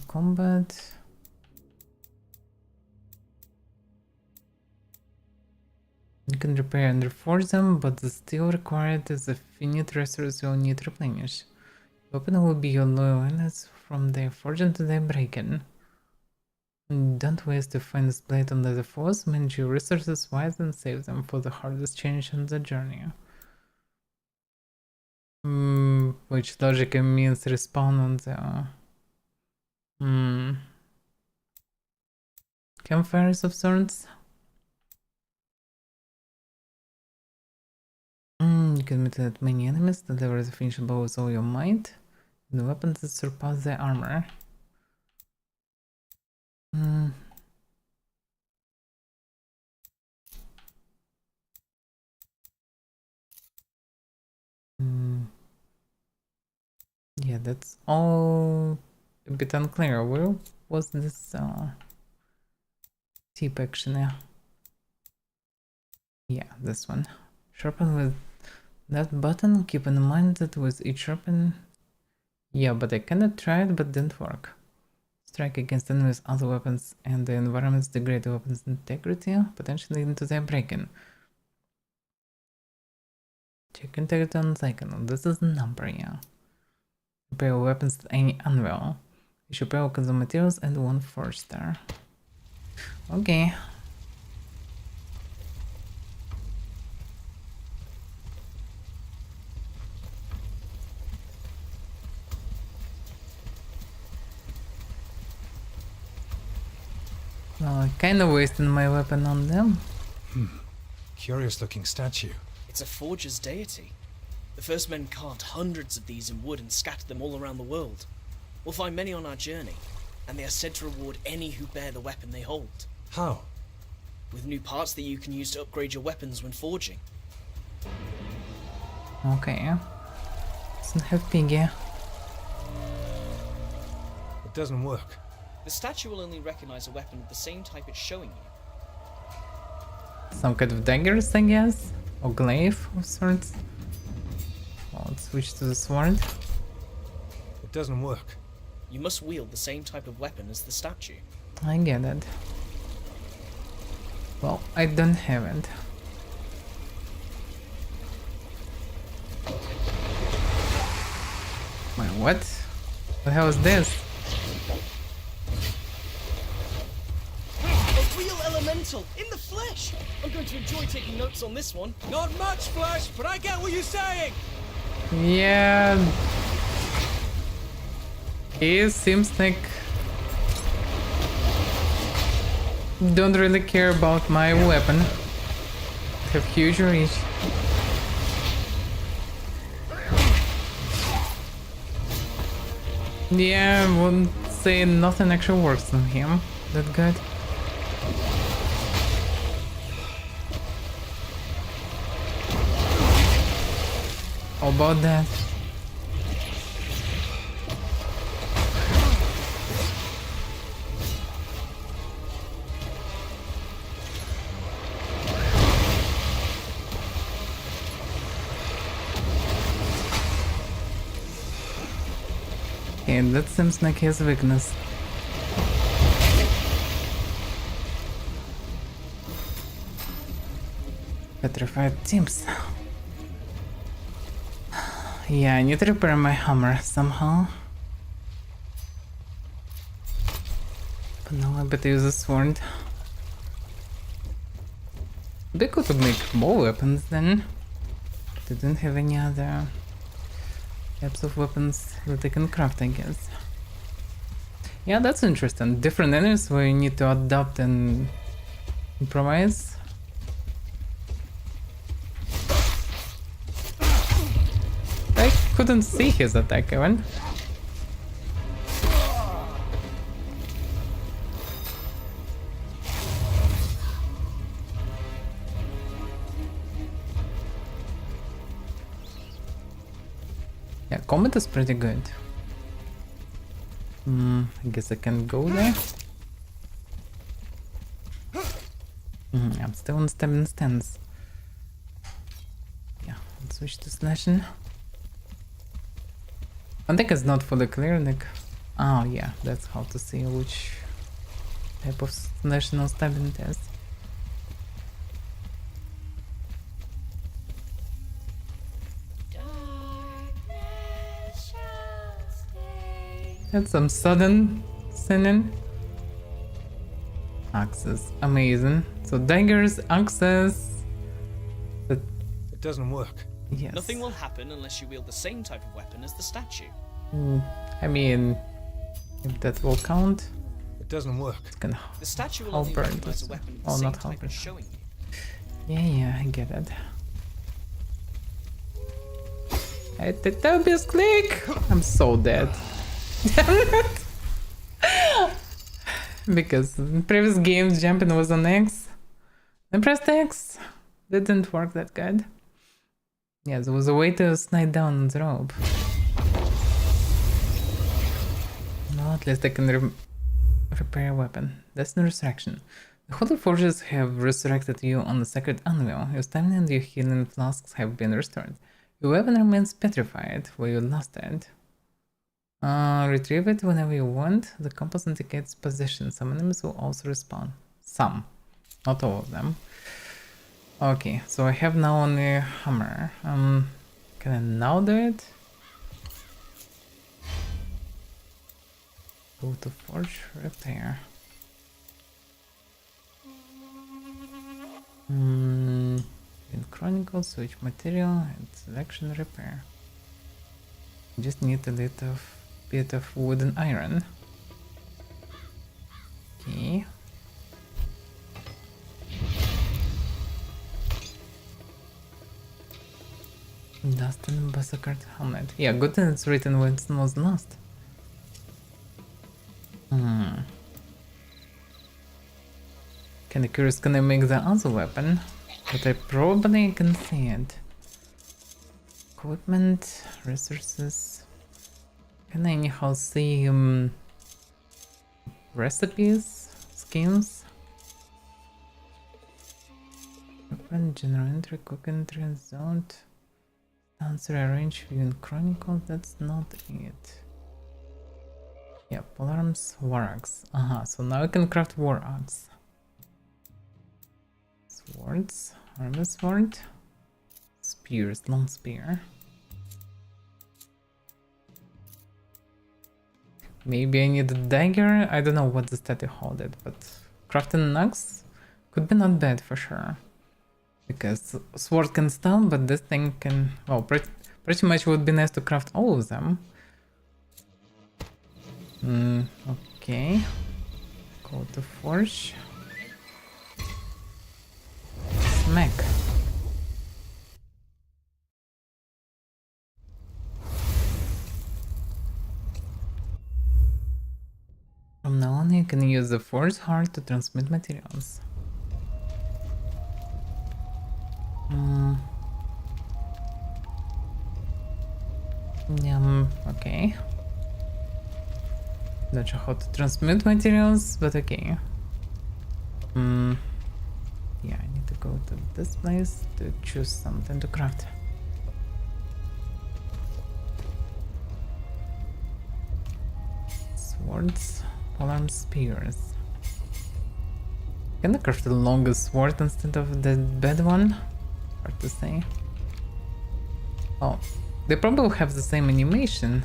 A: Combat. You can repair and reforge them, but the steel required is a finite resource you'll need to replenish. The weapon will be your loyal allies from their forging to their breaking. Don't waste your finest blade on the foes, manage your resources wise and save them for the hardest change on the journey. Which logically means respawn on the campfires of sorts. You can mutilate many enemies, deliver the finishing blow with all your might, and weapons that surpass their armor. Yeah, that's all a bit unclear. Where was this tip actually? Yeah, this one. Sharpen with that button. Keep in mind that with each sharpen... Yeah, but I cannot try it, but didn't work. Strike against enemies, other weapons, and the environments degrade the weapon's integrity, potentially into their breaking. Check integrity on cycle. This is the number, yeah. Repair weapons at any anvil. You should repair all materials and 1 4-star. Okay. Well, I kinda wasted my weapon on them.
F: Curious looking statue.
D: It's a forger's deity. The first men carved hundreds of these in wood and scattered them all around the world. We'll find many on our journey, and they are said to reward any who bear the weapon they hold.
F: How?
D: With new parts that you can use to upgrade your weapons when forging.
A: Okay. Doesn't have piggy.
F: It doesn't work.
D: The statue will only recognize a weapon of the same type it's showing you.
A: Some kind of daggers, I guess? Or glaive of sorts? Well, let's switch to the sword.
F: It doesn't work.
D: You must wield the same type of weapon as the statue.
A: I get it. Well, I don't have it. Wait, what? What the hell is this?
D: A real elemental, in the flesh! I'm going to enjoy taking notes on this one.
C: Not much flesh, but I get what you're saying.
A: Yeah. He seems like don't really care about my weapon. Have huge reach. Yeah, I wouldn't say nothing actually works on him that good. How about that? And that seems like his weakness. Petrified teams. Yeah, I need to repair my hammer somehow. But now I better use a sword. They could make more weapons then. They didn't have any other types of weapons that they can craft, I guess. Yeah, that's interesting. Different enemies where you need to adapt and improvise. I couldn't see his attack even. Yeah, combat is pretty good. I guess I can go there. I'm still on stabbing stance. Yeah, let's switch to slashing. I think it's not for the clear, like... Oh yeah, that's how to see which type of slashing or stabbing it is. That's some sudden singing. Axes, amazing. So daggers, axes. But
F: It doesn't work.
A: yes.
C: Nothing will happen unless you wield the same type of weapon as the statue.
A: I mean, if that will count,
F: It doesn't work.
A: it's gonna
C: The statue will
A: halberd
C: only recognize
A: this.
C: a weapon of the
A: Oh,
C: same
A: not
C: type
A: halberd.
C: as showing you.
A: Yeah, I get it. I did the obvious click. I'm so dead. Because in previous games jumping was on X. I pressed X. Didn't work that good. Yeah, there was a way to slide down on the rope. No, at least I can repair a weapon. That's no resurrection. The Holy Forges have resurrected you on the sacred anvil. Your stamina and your healing flasks have been restored. Your weapon remains petrified where you lost it. Retrieve it whenever you want. The compass indicates position. Some enemies will also respawn. Some. Not all of them. Okay, so I have now only a hammer. Can I now do it? Go to forge, repair. In Chronicles, switch material and selection repair. Just need a little bit of wood and iron. Okay. Dust and massacred helmet. Yeah, good thing it's written when it was lost. Kinda curious, can I make the other weapon? But I probably can see it. Equipment, resources. Can I anyhow see recipes, schemes? Weapon, general entry, cook entry, zone. Answer arrange view in Chronicle, that's not it. Yeah, polearms, war axe. So now I can craft war axe. Swords, armor sword, spears, long spear. Maybe I need a dagger. I don't know what the statue holded, but crafting an axe could be not bad for sure. Because sword can stab, but this thing can... Well, pretty much would be nice to craft all of them. Okay. Go to forge. Smack. From now on you can use the forge heart to transmit materials. Okay. Not sure how to transmute materials, but okay. Yeah, I need to go to this place to choose something to craft. Swords, polearm spears. Can I craft the longest sword instead of the bad one? Hard to say. Oh, they probably have the same animation.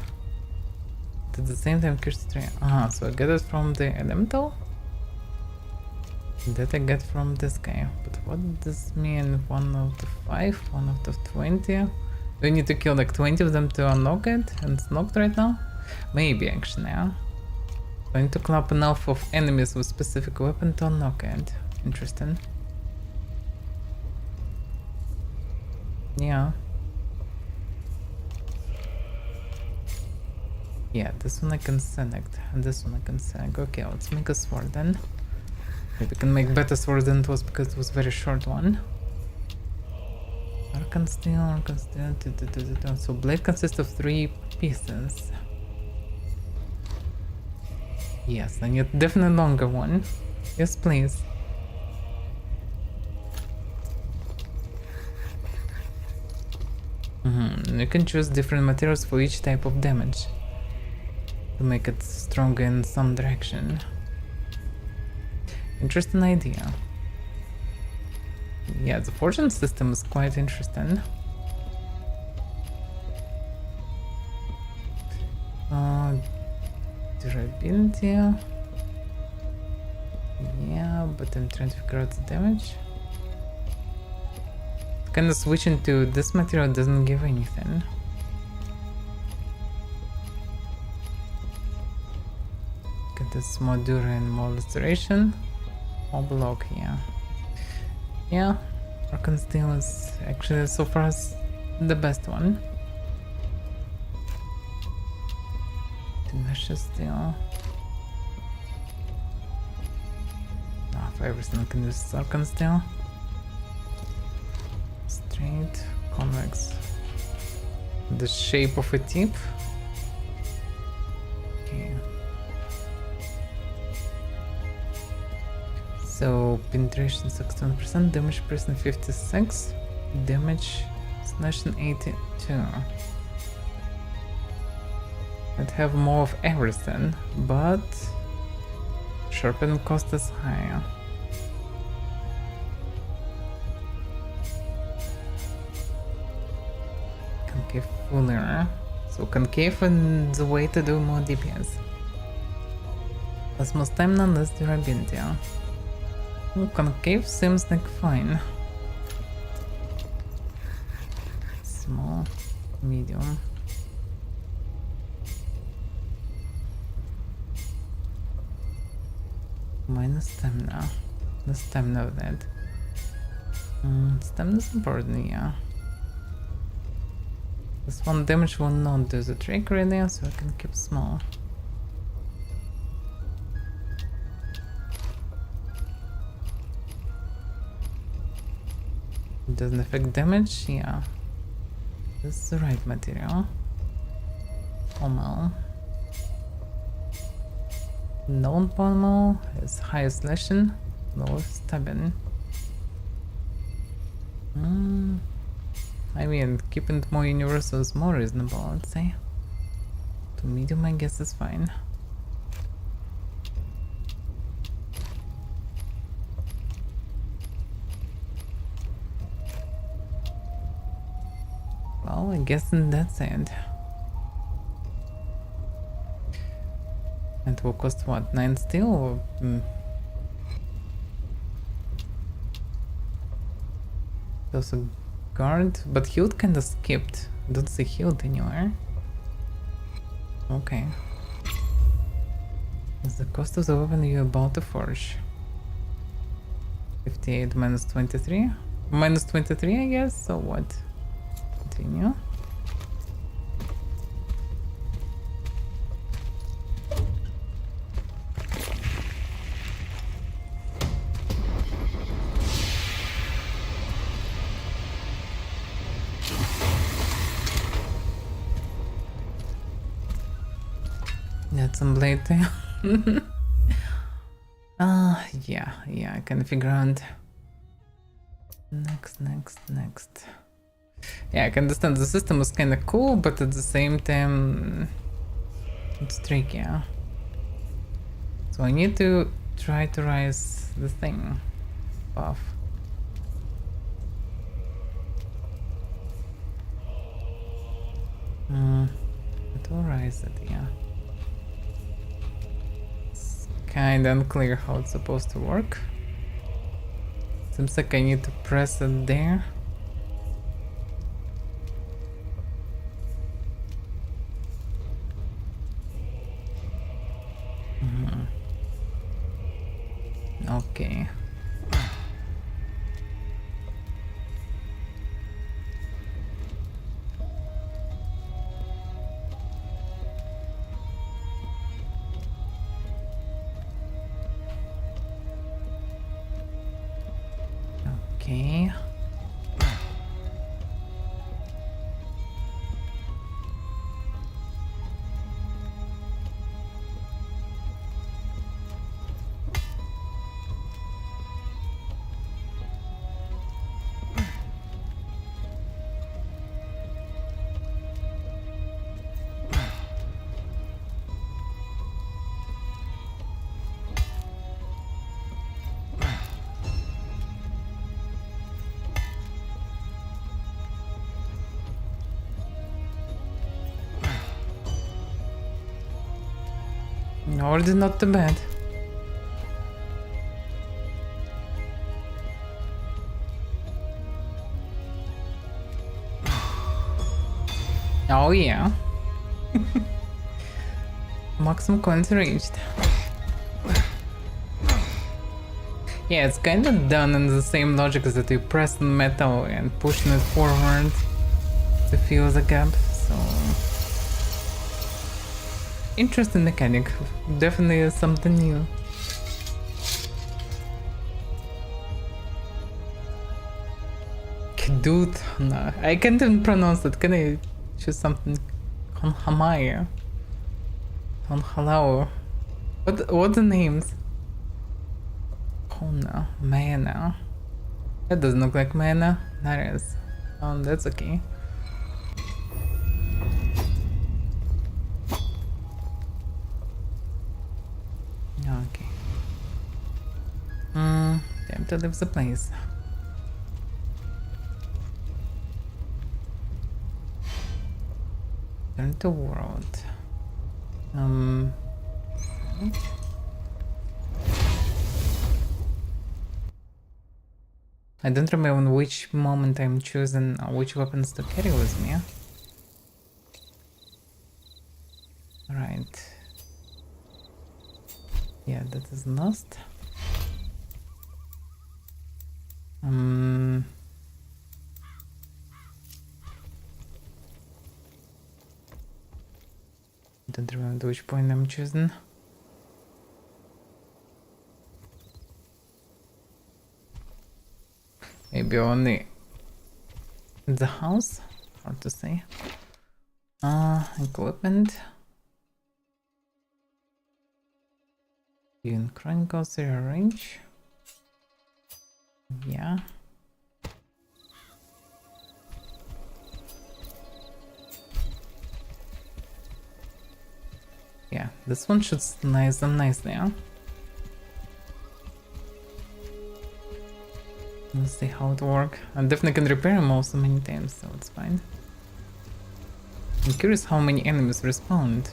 A: But at the same time, curse tree. So I get it from the elemental. That I get from this guy. But what does this mean? 1 out of 5, 1 out of 20? Do I need to kill like 20 of them to unlock it? And it's knocked right now? Maybe actually, yeah. I need to club enough of enemies with specific weapon to unlock it. Interesting. Yeah, this one I can select, and this one I can select. Okay, let's make a sword then. Maybe we can make better sword than it was because it was a very short one. Arcan steel. So blade consists of 3 pieces. Yes, I need definitely longer one. Yes, please. You can choose different materials for each type of damage to make it stronger in some direction. Interesting idea. Yeah, the fortune system is quite interesting. Durability. Yeah, but I'm trying to figure out the damage. Kind of switching to this material doesn't give anything. Get this more dura and more restoration. More block, yeah. Yeah, Arcan Steel is actually so far the best one. Tenacious Steel. For everything I can use Arcan Steel. Straight, convex. The shape of a tip. Okay. So penetration 16%, damage person 56, damage slashing 82. I'd have more of everything, but sharpen cost is higher. Concave fuller. So concave and the way to do more DPS. Less more stamina, less durability. Oh, concave seems like fine. Small, medium. Minus stamina. The stamina of that. Stamina is important, yeah. This one damage will not do the trick really, so I can keep small. It doesn't affect damage, yeah. This is the right material. Pommel. Non-pommel is higher slashing, lower stabbing. I mean, keeping it more universal is more reasonable, I'd say. To medium, I guess, is fine. Well, I guess that's it. And it will cost what, 9 steel? Or, also guard, but healed kinda skipped. Don't see healed anywhere. Okay. What's the cost of the weapon you're about to forge? 58 minus 23? Minus 23, I guess, so what? Continue. That's some blade tail. Yeah, I can figure out. Next. Yeah, I can understand the system was kinda cool, but at the same time, it's tricky, yeah. So I need to try to rise the thing buff. It will rise it, yeah. It's kinda unclear how it's supposed to work. Seems like I need to press it there. Okay. Okay. Already not too bad. Oh yeah. Maximum coins reached. Yeah, it's kind of done in the same logic as that you press the metal and pushing it forward to fill the gap, so... Interesting mechanic, definitely something new. Dude, no, I can't even pronounce it. Can I choose something? Konhamaya. Konhalao. What the names? Kona, Mana. That doesn't look like Mana. That is. That's okay. Okay. Time to leave the place. Turn to world. I don't remember which moment I'm choosing which weapons to carry with me. Right. Yeah, that is lost. Don't remember which point I'm choosing. Maybe only the house? Hard to say. Equipment. In Chronicles rearrange. Yeah. Yeah, this one should slice them nicely, huh? Let's see how it works. I definitely can repair them also many times, so it's fine. I'm curious how many enemies respond.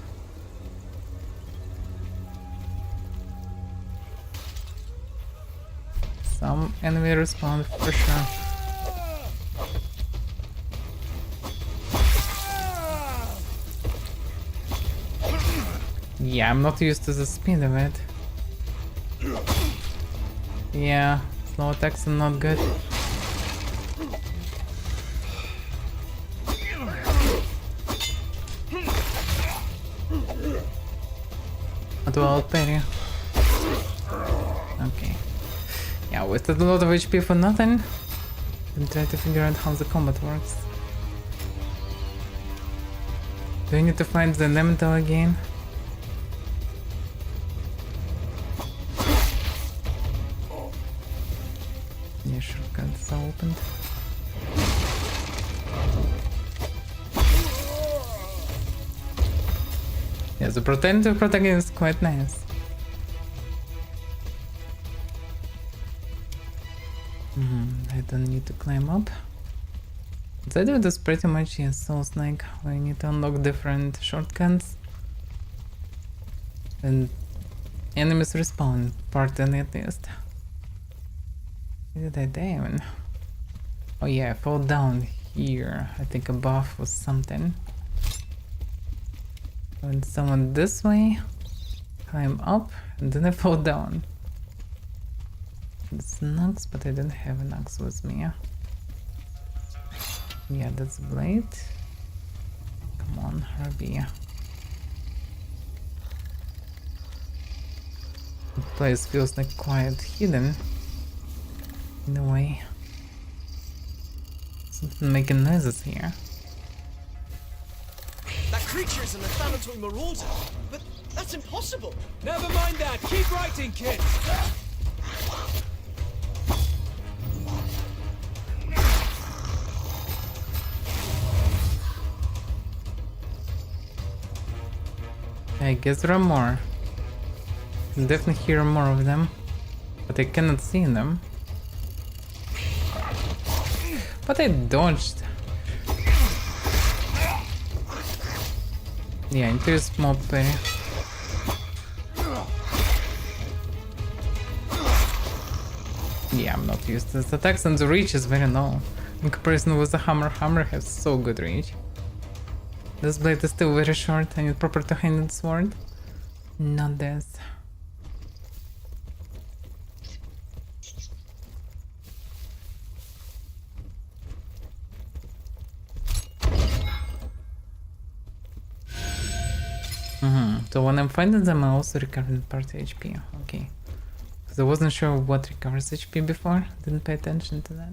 A: Some enemy respond for sure. Yeah, I'm not used to the speed of it. Yeah, slow attacks are not good. Not well, parry. Okay. Yeah, wasted a lot of HP for nothing. And try to figure out how the combat works. Do I need to find the elemental again? Yeah, shortcuts are opened. Yeah, the protective protagonist is quite nice. I don't need to climb up. The idea is pretty much, yes, Souls-like. We need to unlock different shortcuts. And enemies respawn, partly at least. Where did I die? Oh yeah, I fell down here. I think above was something. Went someone this way, climb up, and then I fall down. It's an axe, but I didn't have an axe with me. Yeah, that's a blade. Come on, Herbie. The place feels like quite hidden in a way. Something making noises here.
G: That creature is an Athanatory marauder, but that's impossible.
F: Never mind that. Keep writing, kid.
A: I guess there are more. I can definitely hear more of them, but I cannot see them. But I dodged. Yeah, into a small parry. Yeah, I'm not used to this attacks, and the reach is very low. In comparison with the hammer, hammer has so good reach. This blade is still very short. I need proper two-handed sword. Not this. So when I'm finding them, I also recover party HP. Okay. Because I wasn't sure what recovers HP before. Didn't pay attention to that.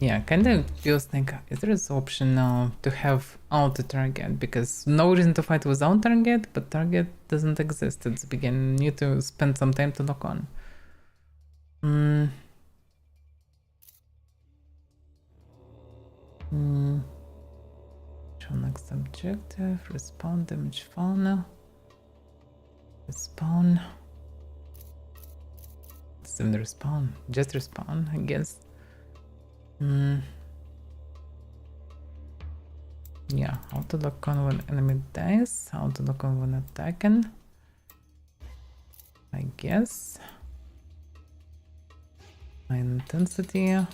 A: Yeah, kinda feels like, is there this option now to have auto target? Because no reason to fight without target, but target doesn't exist at the beginning. You need to spend some time to lock on. Show next objective, respawn, damage fauna. Respawn. Sim respawn, just respawn, I guess. Yeah, auto lock on when enemy dies, auto lock on when attacking. I guess. High intensity. Yeah,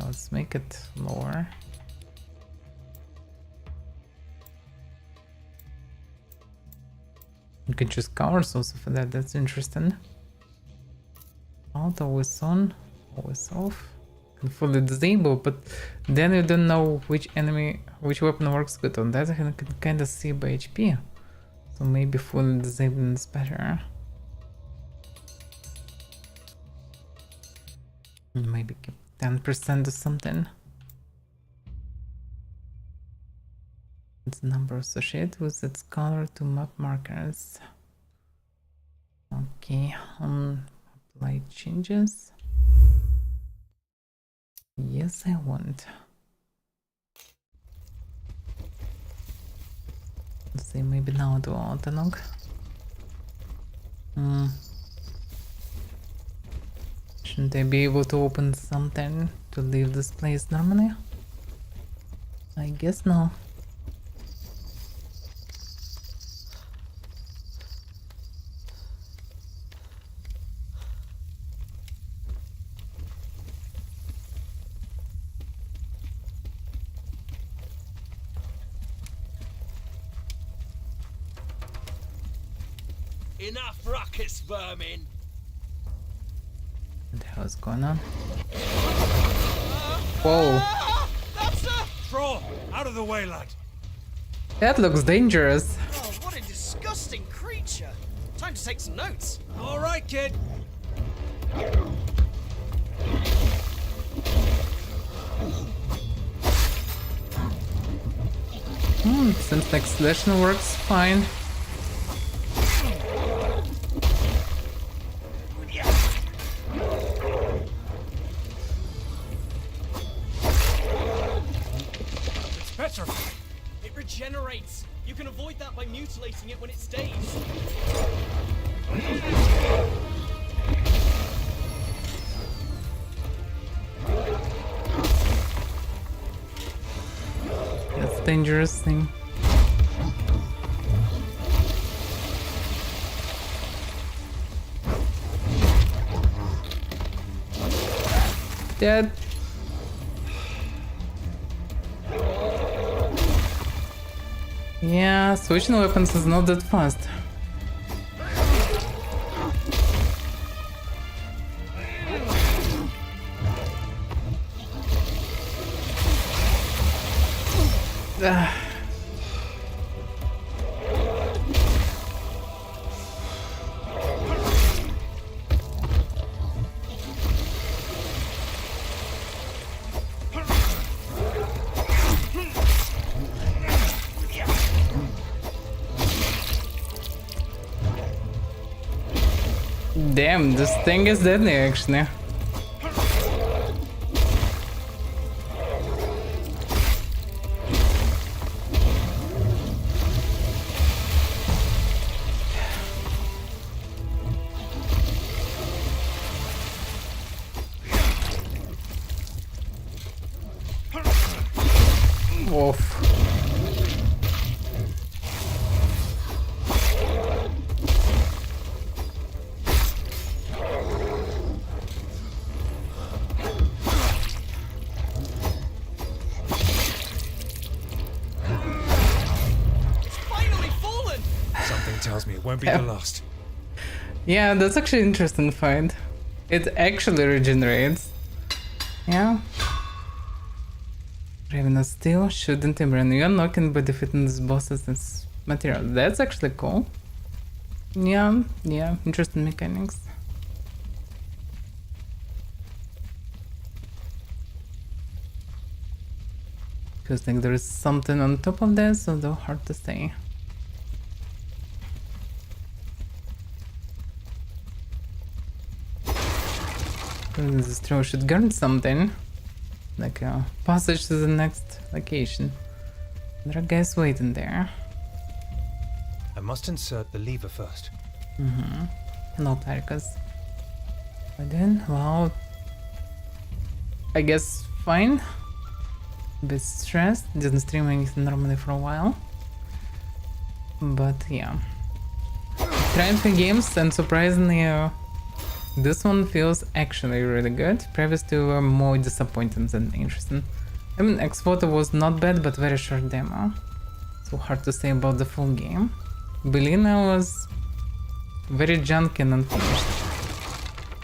A: let's make it lower. You can choose colors also for that, that's interesting. Auto always on, always off. And fully disable, but then you don't know which weapon works good on that. I can kind of see by HP, so maybe fully disabling is better. Maybe give 10% or something. It's the number associated with its color to map markers. Okay, apply changes. Yes, I want. Let's see, maybe now do auto-log. Shouldn't I be able to open something to leave this place normally? I guess no.
G: Enough ruckus, vermin!
A: What the hell is going on? Whoa,
G: That's a...
F: Draw! Out of the way, lad!
A: that looks dangerous.
G: Oh, what a disgusting creature! Time to take some notes.
F: All right, kid!
A: Seems like slashing works fine.
G: It regenerates. You can avoid that by mutilating it when it stays.
A: That's a dangerous thing. Dead. Yeah, switching weapons is not that fast. Damn, this thing is deadly actually. Oof.
G: Finally fallen!
F: Something tells me it won't be the last.
A: Yeah, that's actually an interesting find. It actually regenerates. Yeah. Raven still shouldn't burn. You unlock by defeating these bosses as material. That's actually cool. Yeah, interesting mechanics. Feels like there is something on top of this, although hard to say. This throw should guard something. Like a passage to the next location. There are guys waiting there.
F: I must insert the lever first.
A: No Tarkus. But then, well, I guess fine. A bit stressed, didn't stream anything normally for a while. But yeah. Trying for games, and surprisingly, this one feels actually really good. Previous two were more disappointing than interesting. I mean, X-Photo was not bad, but very short demo. So hard to say about the full game. Belina was very junky and unfinished.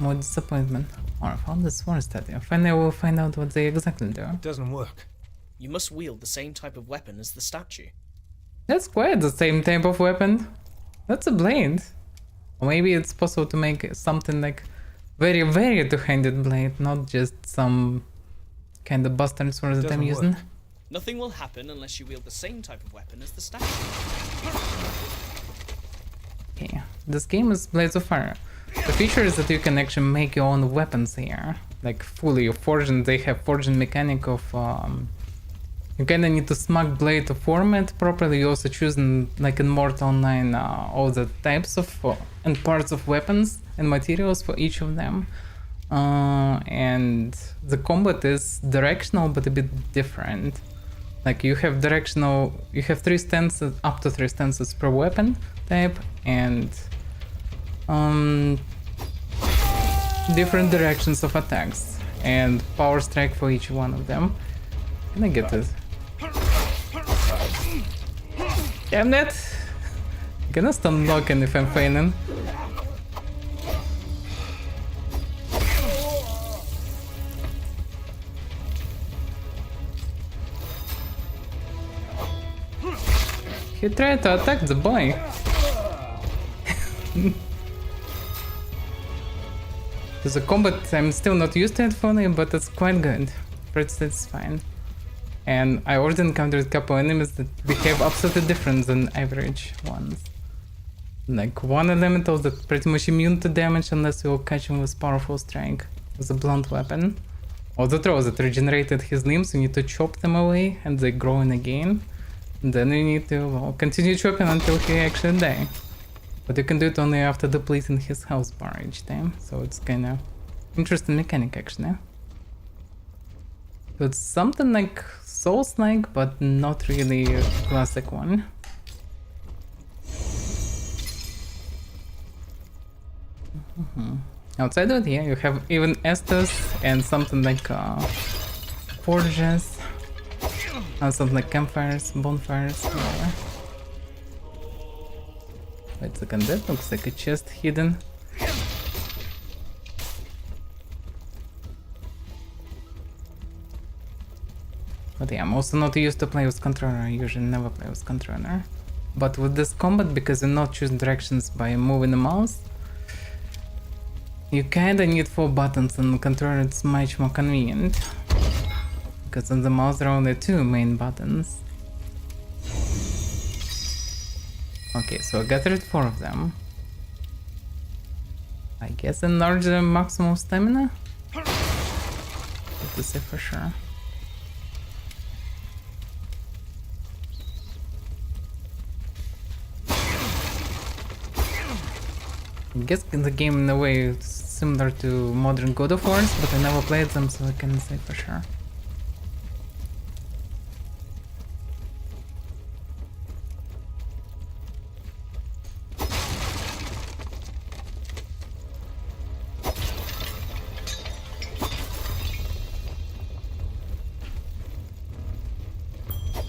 A: More disappointment. Or I found this forest study. Finally, we'll find out what they exactly do.
F: It doesn't work.
D: You must wield the same type of weapon as the statue.
A: That's quite the same type of weapon. That's a blade. Or maybe it's possible to make something like very, very two-handed blade, not just some kind of bastard sword that I'm using.
D: Nothing will happen unless you wield the same type of weapon as the statue.
A: Okay, this game is Blades of Fire. The feature is that you can actually make your own weapons here, like fully forging. They have forging mechanic of you kinda need to smug blade to form it properly. You also choose like in Mortal Online all the types of and parts of weapons and materials for each of them. And the combat is directional but a bit different. Like you have directional, you have 3 stances, up to 3 stances per weapon type, and different directions of attacks and power strike for each one of them. Can I get this? Damn it! Gonna stop blocking if I'm feigning. He tried to attack the boy. The combat, I'm still not used to it fully, but it's quite good. Pretty satisfying. And I already encountered a couple enemies that behave absolutely different than average ones. Like one elemental that's pretty much immune to damage unless you'll catch him with powerful strike, with a blunt weapon. Or the throw that regenerated his limbs, you need to chop them away and they grow in again. And then you need to, well, continue chopping until he actually dies. But you can do it only after depleting his health bar each time, so it's kinda interesting mechanic actually. So it's something like Souls-like, but not really a classic one. Outside of it, yeah, you have even Estus and something like forges, and something like campfires, bonfires, whatever. Wait a second, that looks like a chest hidden. But yeah, I'm also not used to play with controller, I usually never play with controller. But with this combat, because you not choose directions by moving the mouse, you kinda need 4 buttons, and the controller it's much more convenient. Because on the mouse there are only 2 main buttons. Okay, so I gathered 4 of them. I guess an larger maximum stamina? Hard to say for sure. I guess the game in a way is similar to modern God of Wars, but I never played them, so I can't say for sure.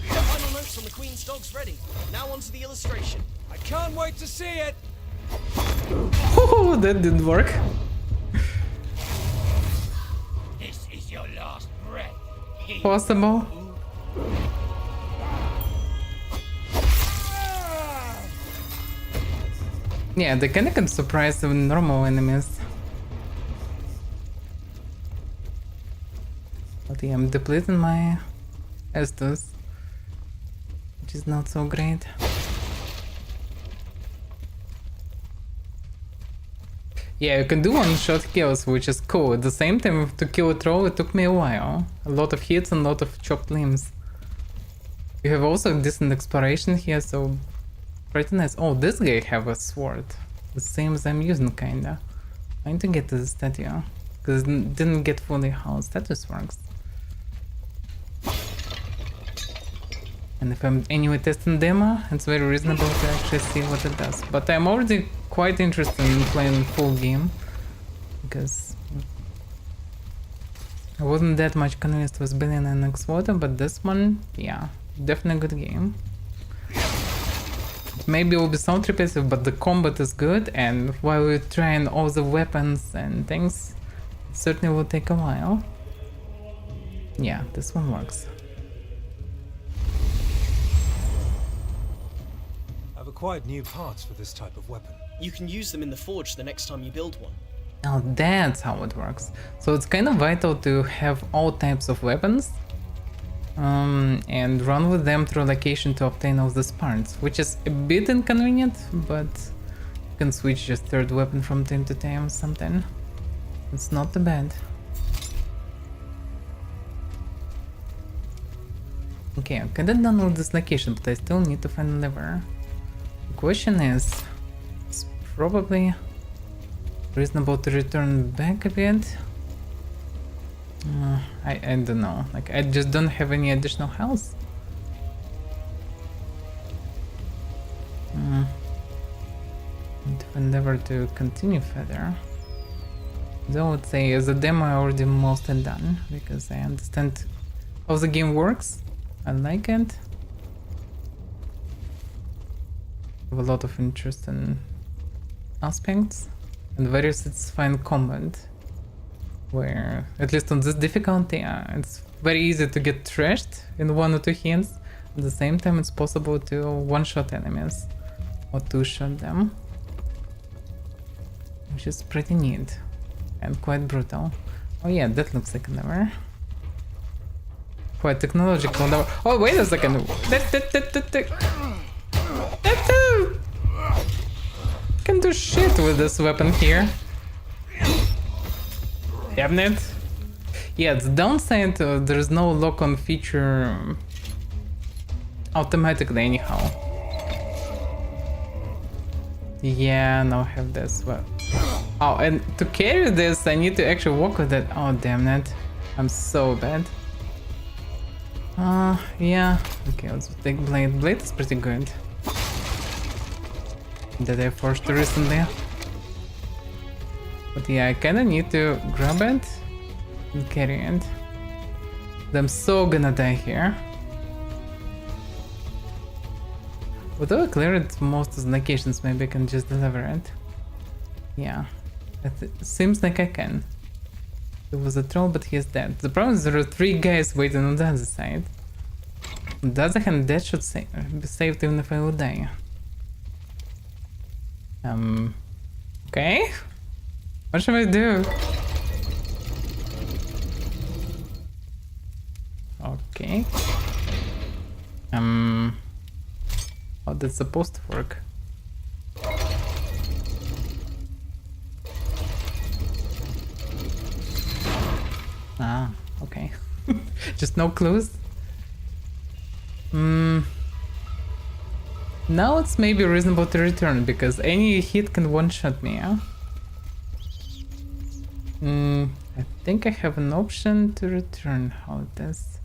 G: Final notes on the Queen's dog's ready. Now on to the illustration.
F: I can't wait to see it!
A: Oh, that didn't work.
C: This is your last breath.
A: Possible. Yeah, they kinda can surprise the normal enemies. But yeah, I'm depleting my Estus, which is not so great. Yeah, you can do one-shot kills, which is cool. At the same time, to kill a troll, it took me a while. A lot of hits and a lot of chopped limbs. You have also decent exploration here, so pretty nice. Oh, this guy have a sword. The same as I'm using, kinda. I need to get to the statue, because it didn't get fully how status works. And if I'm anyway testing demo, it's very reasonable to actually see what it does. But I'm already quite interested in playing full game, because I wasn't that much convinced with Billion and X-Water, but this one, yeah, definitely a good game. Maybe it will be sound repetitive, but the combat is good, and while we're trying all the weapons and things, it certainly will take a while. Yeah, this one works.
F: I've acquired new parts for this type of weapon.
G: You can use them in the forge the next time you build one.
A: Now that's how it works. So it's kind of vital to have all types of weapons and run with them through location to obtain all these parts, which is a bit inconvenient, but you can switch just third weapon from time to time or something. It's not too bad. Okay, I'm kinda done with this location, but I still need to find a lever. The question is, it's probably reasonable to return back a bit. I don't know, like I just don't have any additional health. Need to endeavor to continue further. Though I would say as a demo I already mostly done, because I understand how the game works. I like it. Have a lot of interesting aspects and very satisfying combat, where at least on this difficulty it's very easy to get trashed in one or two hits. At the same time it's possible to one-shot enemies or two-shot them, which is pretty neat and quite brutal. Oh yeah, that looks like a lever. Quite technological lever. Oh wait a second! Can do shit with this weapon here. Damn it. Yeah, the downside, there's no lock-on feature automatically anyhow. Yeah, now I have this. Well, oh, and to carry this, I need to actually walk with it. Oh, damn it. I'm so bad. Yeah. Okay, let's take Blade. Blade is pretty good. That I forced recently. But yeah, I kinda need to grab it and carry it. I'm so gonna die here. Although I cleared most of the locations, maybe I can just deliver it. Yeah, it seems like I can. There was a troll, but he's dead. The problem is there are 3 guys waiting on the other side. On the other hand, that should be saved even if I would die. Okay? What should I do? Okay. How that's supposed to work? Ah, okay. Just no clues? Now it's maybe reasonable to return, because any hit can one-shot me, yeah? I think I have an option to return. How does...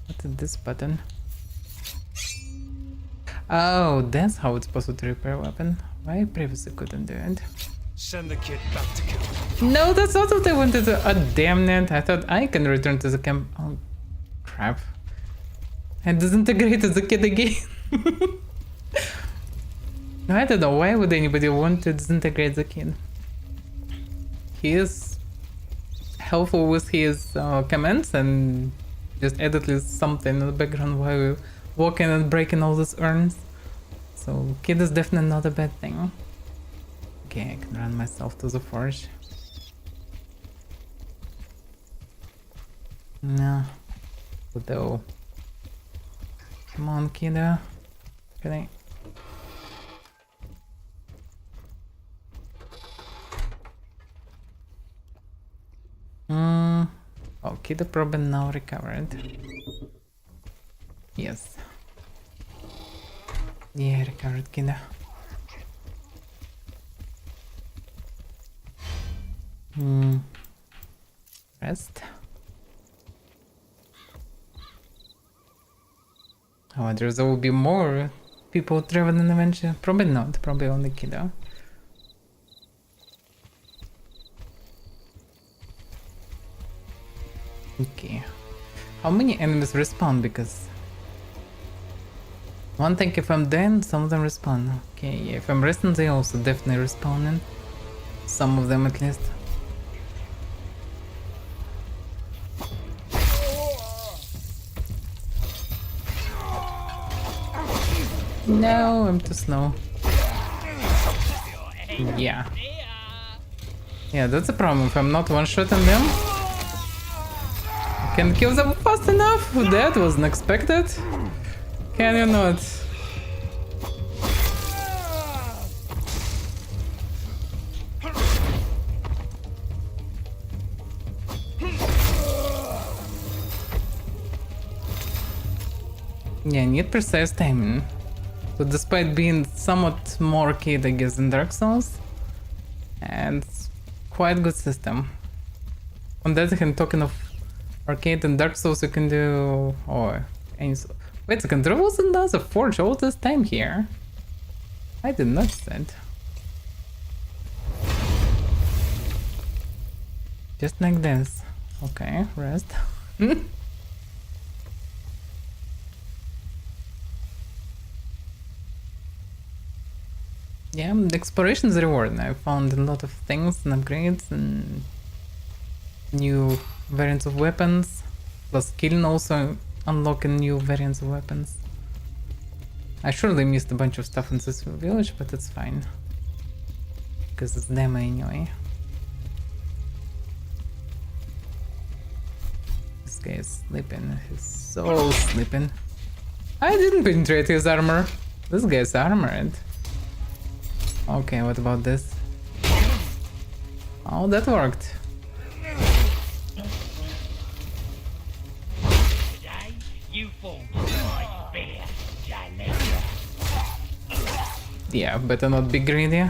A: What is this button? Oh, that's how it's supposed to repair a weapon. Why I previously couldn't do it?
F: Send the kid back to kill.
A: No, that's not what I wanted to... Oh, damn it. I thought I can return to the camp... Oh, crap. And disintegrated the kid again. I don't know, why would anybody want to disintegrate the kid? He is helpful with his commands and just add at least something in the background while we're walking and breaking all these urns. So kid is definitely not a bad thing. Okay, I can run myself to the forge. No. Though. Come on, kiddo. Can I... Okay, the problem now recovered. Yes. Yeah, recovered, kiddo. Rest. I wonder if there will be more people traveling eventually. Probably not, probably only kiddo. Okay. How many enemies respawn? Because one thing, if I'm dead, some of them respawn. Okay, yeah, if I'm resting, they also definitely respawning. Some of them at least. No, I'm too slow. Yeah. Yeah, that's a problem. If I'm not one-shotting them, I can kill them fast enough. That wasn't expected. Can you not? Yeah, I need precise timing. So despite being somewhat more arcade, I guess, than Dark Souls, and quite good system. On the other hand, talking of arcade and Dark Souls, you can do... Oh, any... Wait a second, there wasn't a forge all this time here. I did not see that. Just like this. Okay, rest. Yeah, the exploration is rewarding. I found a lot of things and upgrades and new variants of weapons. Plus killing also unlocking new variants of weapons. I surely missed a bunch of stuff in this village, but it's fine. Because it's demo anyway. This guy is sleeping. He's so sleeping. I didn't penetrate his armor. This guy's armored. Okay, what about this? Oh, that worked.
H: Today, you fall to my spear, Janessa.
A: Yeah, better not be greedy.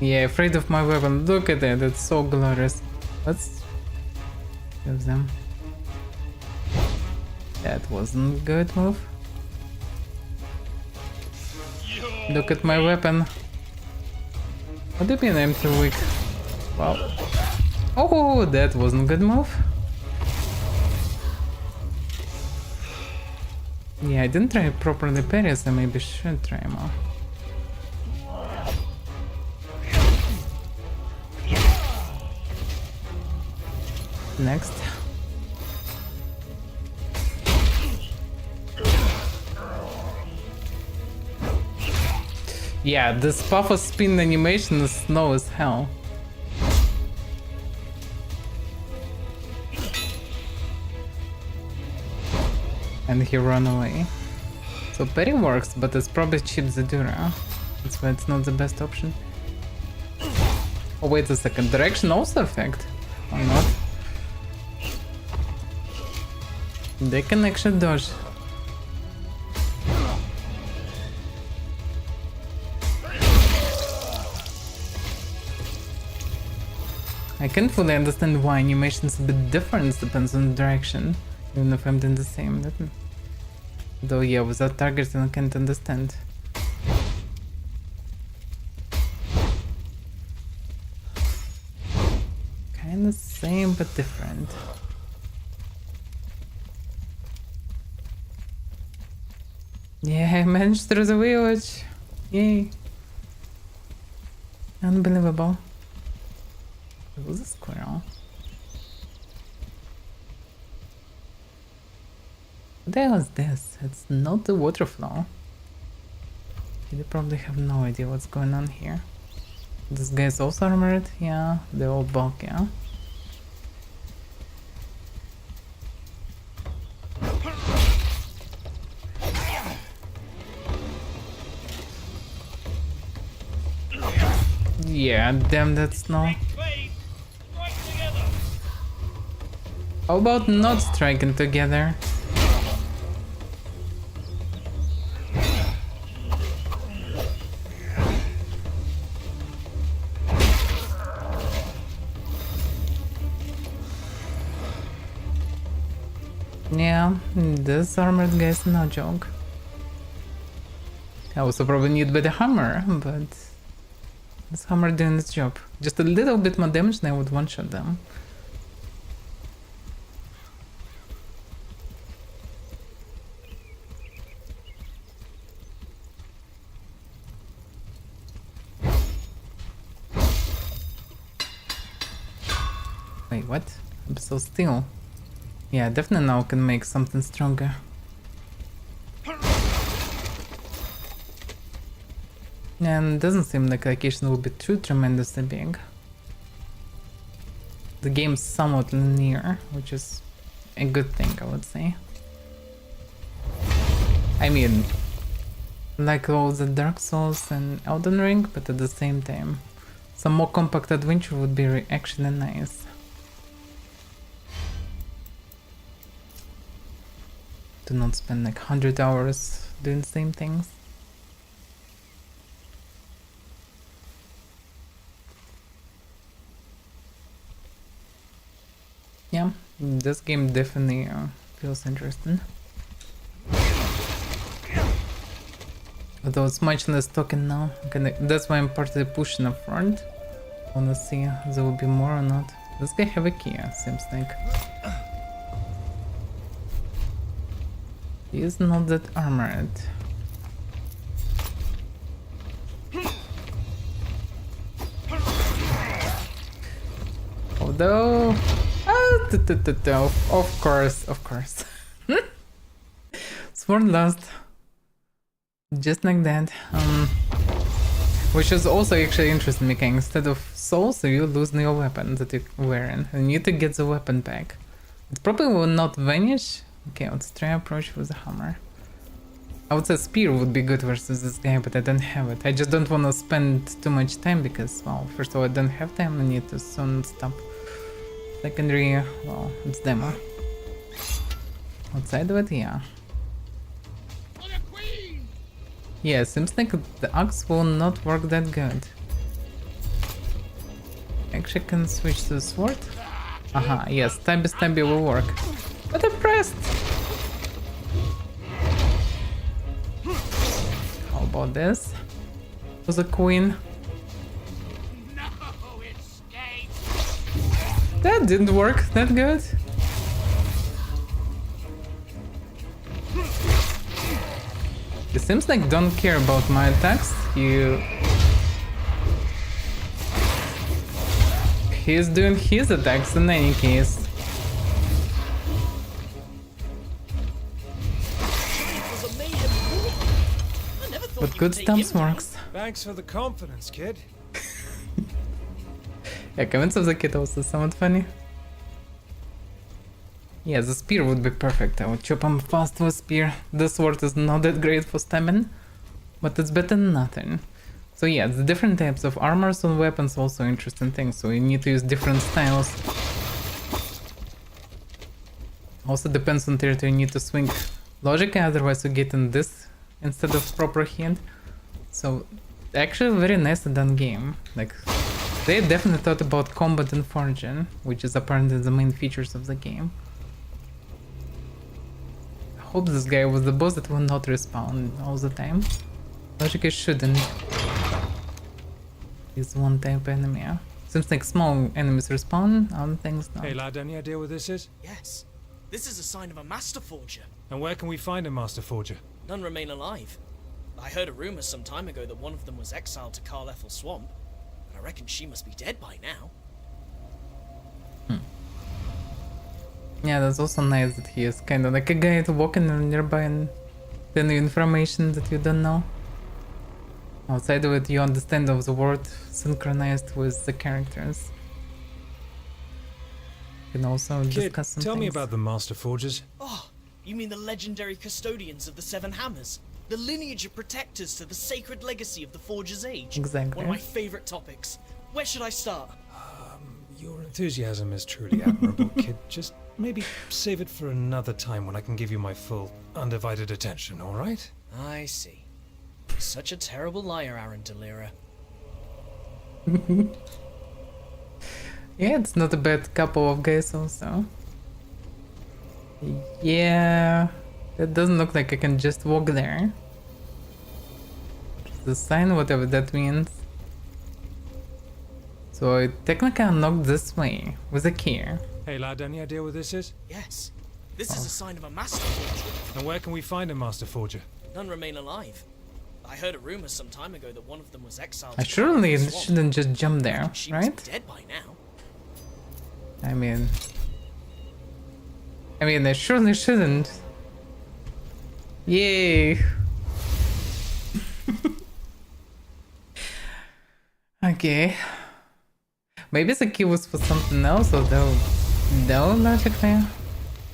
A: Yeah, afraid of my weapon. Look at it, it's so glorious. Let's use them. That wasn't a good move. Look at my weapon. What do you mean I'm too weak? Wow. Oh, that wasn't a good move. Yeah, I didn't try properly parry, so maybe should try more. Next. Yeah, this puffer spin animation is slow as hell. And he ran away. So parry works, but it's probably cheap Zadura. That's why it's not the best option. Oh, wait a second. Direction also affect. Why not? They can actually dodge. I can fully understand why animation's a bit different, depends on the direction, even if I'm doing the same. Though yeah, without targeting I can't understand. Kinda same but different. Yeah, I managed through the village. Yay. Unbelievable. It was a squirrel. What the hell is this? It's not the water flow. You probably have no idea what's going on here. This guy's also armored? Yeah, they all bulk, yeah. Yeah, damn that snow. How about not striking together? Yeah, this armored guy is no joke. I also probably need better hammer, but this hammer doing its job. Just a little bit more damage and I would one-shot them. Wait, what? I'm so still. Yeah, definitely now can make something stronger. And doesn't seem like location will be too tremendously big. The game's somewhat linear, which is a good thing, I would say. I mean, like all the Dark Souls and Elden Ring, but at the same time, some more compact adventure would be actually nice. Do not spend like 100 hours doing the same things. Yeah, this game definitely feels interesting. Although it's much less talking now. That's why I'm partly pushing up front. Wanna see if there will be more or not. This guy have a key, seems like. He is not that armored. Although... of course. Sword lost. Just like that. Which is also actually interesting mechanic. Instead of souls, you lose your weapon that you're wearing. And you need to get the weapon back. It probably will not vanish. Okay, let's try approach with a hammer. I would say spear would be good versus this guy, but I don't have it. I just don't want to spend too much time because, well, first of all, I don't have time. I need to soon stop. Secondary, well, it's demo. Outside of it, yeah. Yeah, seems like the axe will not work that good. Actually, can switch to the sword. Aha, yes, stabby will work. But I pressed! How about this? Was a queen. That didn't work that good. It seems like don't care about my attacks. He's doing his attacks in any case. But good stamps works.
F: Thanks for the confidence, kid.
A: Yeah, comments of the kid also sound funny. Yeah, the spear would be perfect. I would chop him fast with spear. The sword is not that great for stamina, but it's better than nothing. So yeah, the different types of armors on weapons also interesting things. So you need to use different styles. Also depends on territory, you need to swing logically, otherwise you get in this instead of proper hit. So actually very nicely done game. Like they definitely thought about combat and foraging, which is apparently the main features of the game. I hope this guy was the boss that will not respawn all the time. Logically shouldn't. He's one type enemy. Seems like small enemies respawn, other things not.
F: Hey lad, any idea what this is?
G: Yes. This is a sign of a Master Forger.
F: And where can we find a Master Forger?
G: None remain alive. I heard a rumor some time ago that one of them was exiled to Carlethel Swamp, and I reckon she must be dead by now.
A: Yeah, that's also nice that he is kind of like a guy walking nearby and telling you information that you don't know. Outside of it, you understand of the word synchronized with the characters. You can also
F: Kid,
A: discuss some
F: tell me
A: things.
F: about the Master Forgers.
G: Oh, you mean the legendary custodians of the Seven Hammers? The lineage of protectors to the sacred legacy of the Forger's Age?
A: Exactly.
G: One of my favorite topics. Where should I start?
F: Your enthusiasm is truly admirable, kid. Just maybe save it for another time when I can give you my full, undivided attention, alright?
G: I see. Such a terrible liar, Aran de Lira.
A: Yeah, it's not a bad couple of guys also. Yeah, it doesn't look like I can just walk there. The sign, whatever that means. So I technically unlocked this way with a key.
F: Hey lad, any idea what this is?
G: Yes. This is a sign of a Master Forger.
F: And where can we find a Master Forger?
G: None remain alive. I heard a rumor some time ago that one of them was exiled.
A: I
G: to
A: surely
G: Carlethel Swamp.
A: shouldn't just jump there,
G: She must
A: right?
G: be dead by now.
A: I mean, I surely shouldn't. Yay! Okay. Maybe the key was for something else, although no, logically.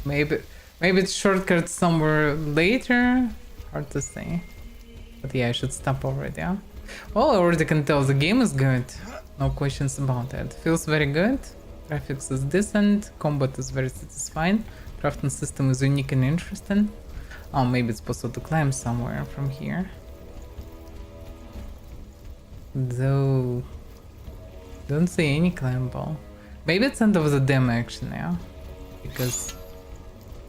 A: Maybe it's shortcut somewhere later. Hard to say. But yeah, I should stop already. Huh? Well, I already can tell the game is good. No questions about it. Feels very good. Graphics is decent. Combat is very satisfying. Crafting system is unique and interesting. Oh, maybe it's possible to climb somewhere from here. Though, don't see any climbable. Maybe it's end of the demo actually, yeah? Because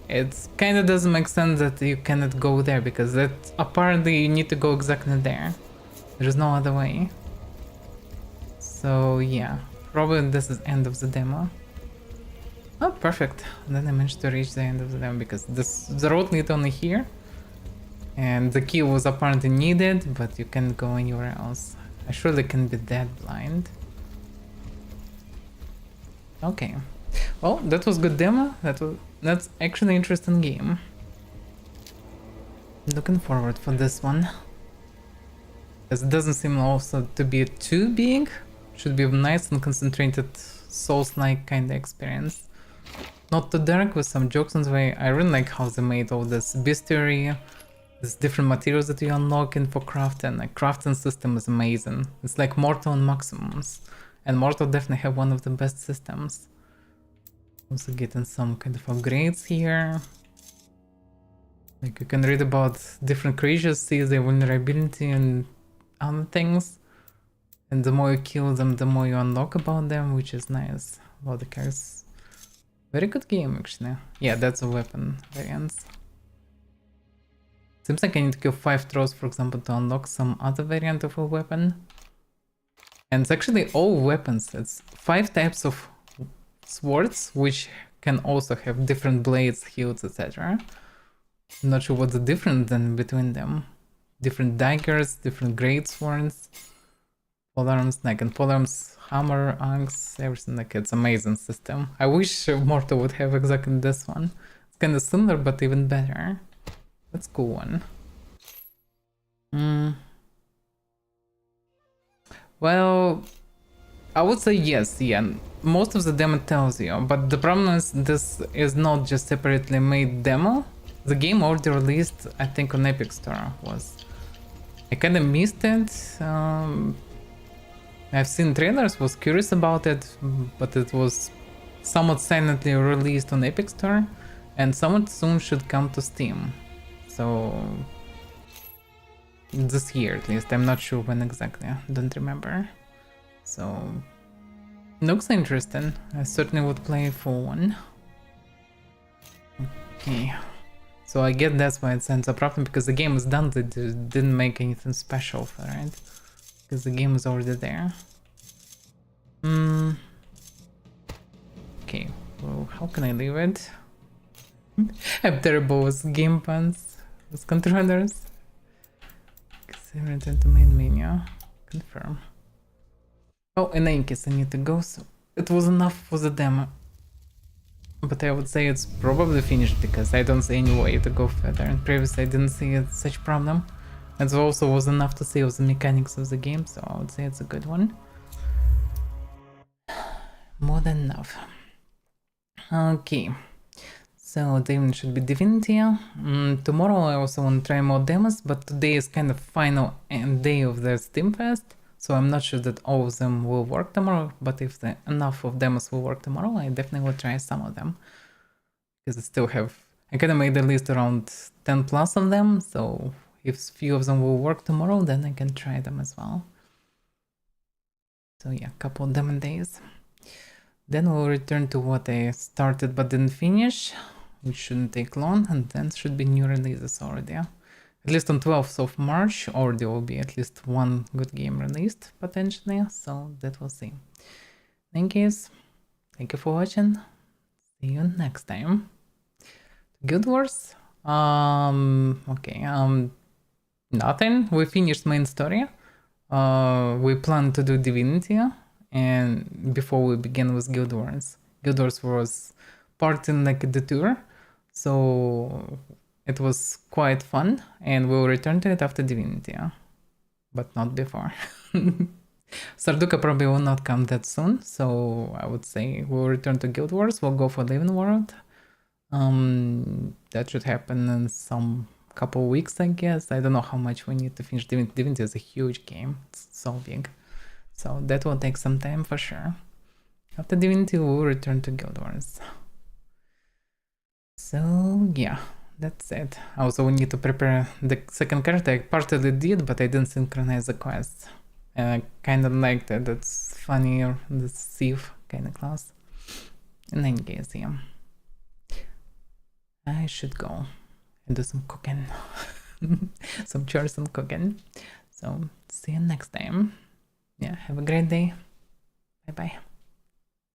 A: it kind of doesn't make sense that you cannot go there, because that apparently you need to go exactly there. There's no other way. So yeah, probably this is end of the demo. Oh, perfect. Then I managed to reach the end of the demo because the road lead only here. And the key was apparently needed, but you can't go anywhere else. I surely can be that blind. Okay. Well, that was good demo. That's actually an interesting game. Looking forward for this one. Because it doesn't seem also to be too big. Should be a nice and concentrated Souls-like kind of experience. Not too dark, with some jokes on the way. I really like how they made all this bestiary, these different materials that you unlock in for crafting. The crafting system is amazing. It's like Mortal and Maximus. And Mortal definitely have one of the best systems. Also getting some kind of upgrades here. Like you can read about different creatures, see their vulnerability and other things. And the more you kill them, the more you unlock about them, which is nice. Well, the characters. Very good game actually. Yeah, that's a weapon variants. Seems like I need to kill 5 throws, for example, to unlock some other variant of a weapon. And it's actually all weapons. It's 5 types of swords, which can also have different blades, hilts, etc. I'm not sure what's the difference then between them. Different daggers, different great swords, polearms, like and polearms, hammer, axe, everything. Like it's amazing system. I wish Mortal would have exactly this one. It's kind of similar, but even better. That's a cool one. Well, I would say yes, yeah. Most of the demo tells you, but the problem is this is not just separately made demo. The game already released, I think, on Epic Store was. I kind of missed it. I've seen trailers, was curious about it, but it was somewhat silently released on Epic Store, and somewhat soon should come to Steam. So this year at least, I'm not sure when exactly, don't remember. So looks interesting. I certainly would play for one. Okay. So I guess that's why it sends a problem, because the game is done, they didn't make anything special for it. Because the game is already there. Okay, well, how can I leave it? I'm terrible with game puns, with controllers. Return to main menu. Confirm. Oh, in any case, I need to go, so it was enough for the demo. But I would say it's probably finished, because I don't see any way to go further, and previously I didn't see such problem. It also was enough to see of the mechanics of the game, so I would say it's a good one. More than enough. Okay, so the evening should be Divinity. Tomorrow I also want to try more demos, but today is kind of final day of the Steam Fest, so I'm not sure that all of them will work tomorrow, but if enough of demos will work tomorrow, I definitely will try some of them. Because I still have, I kind of made a list around 10 plus of them, so if few of them will work tomorrow, then I can try them as well. So yeah, a couple of demo days. Then we'll return to what I started but didn't finish, which shouldn't take long, and then should be new releases already. At least on 12th of March, or there will be at least one good game released, potentially, so that we'll see. Thank you for watching, see you next time. Guild Wars? Okay, nothing, we finished main story. We plan to do Divinity, and before we begin with Guild Wars. Guild Wars was part in like the tour, so it was quite fun, and we'll return to it after Divinity, but not before. Sarduka probably will not come that soon, so I would say we'll return to Guild Wars, we'll go for Living World. That should happen in some couple weeks, I guess. I don't know how much we need to finish Divinity. Divinity is a huge game, it's so big. So that will take some time for sure. After Divinity, we'll return to Guild Wars. So yeah, that's it. Also, we need to prepare the second character. I partly did, but I didn't synchronize the quests. And I kind of liked it. It's funnier, the thief kind of class. In any case, yeah. I should go and do some cooking. Some chores and cooking. So, see you next time. Yeah, have a great day. Bye bye.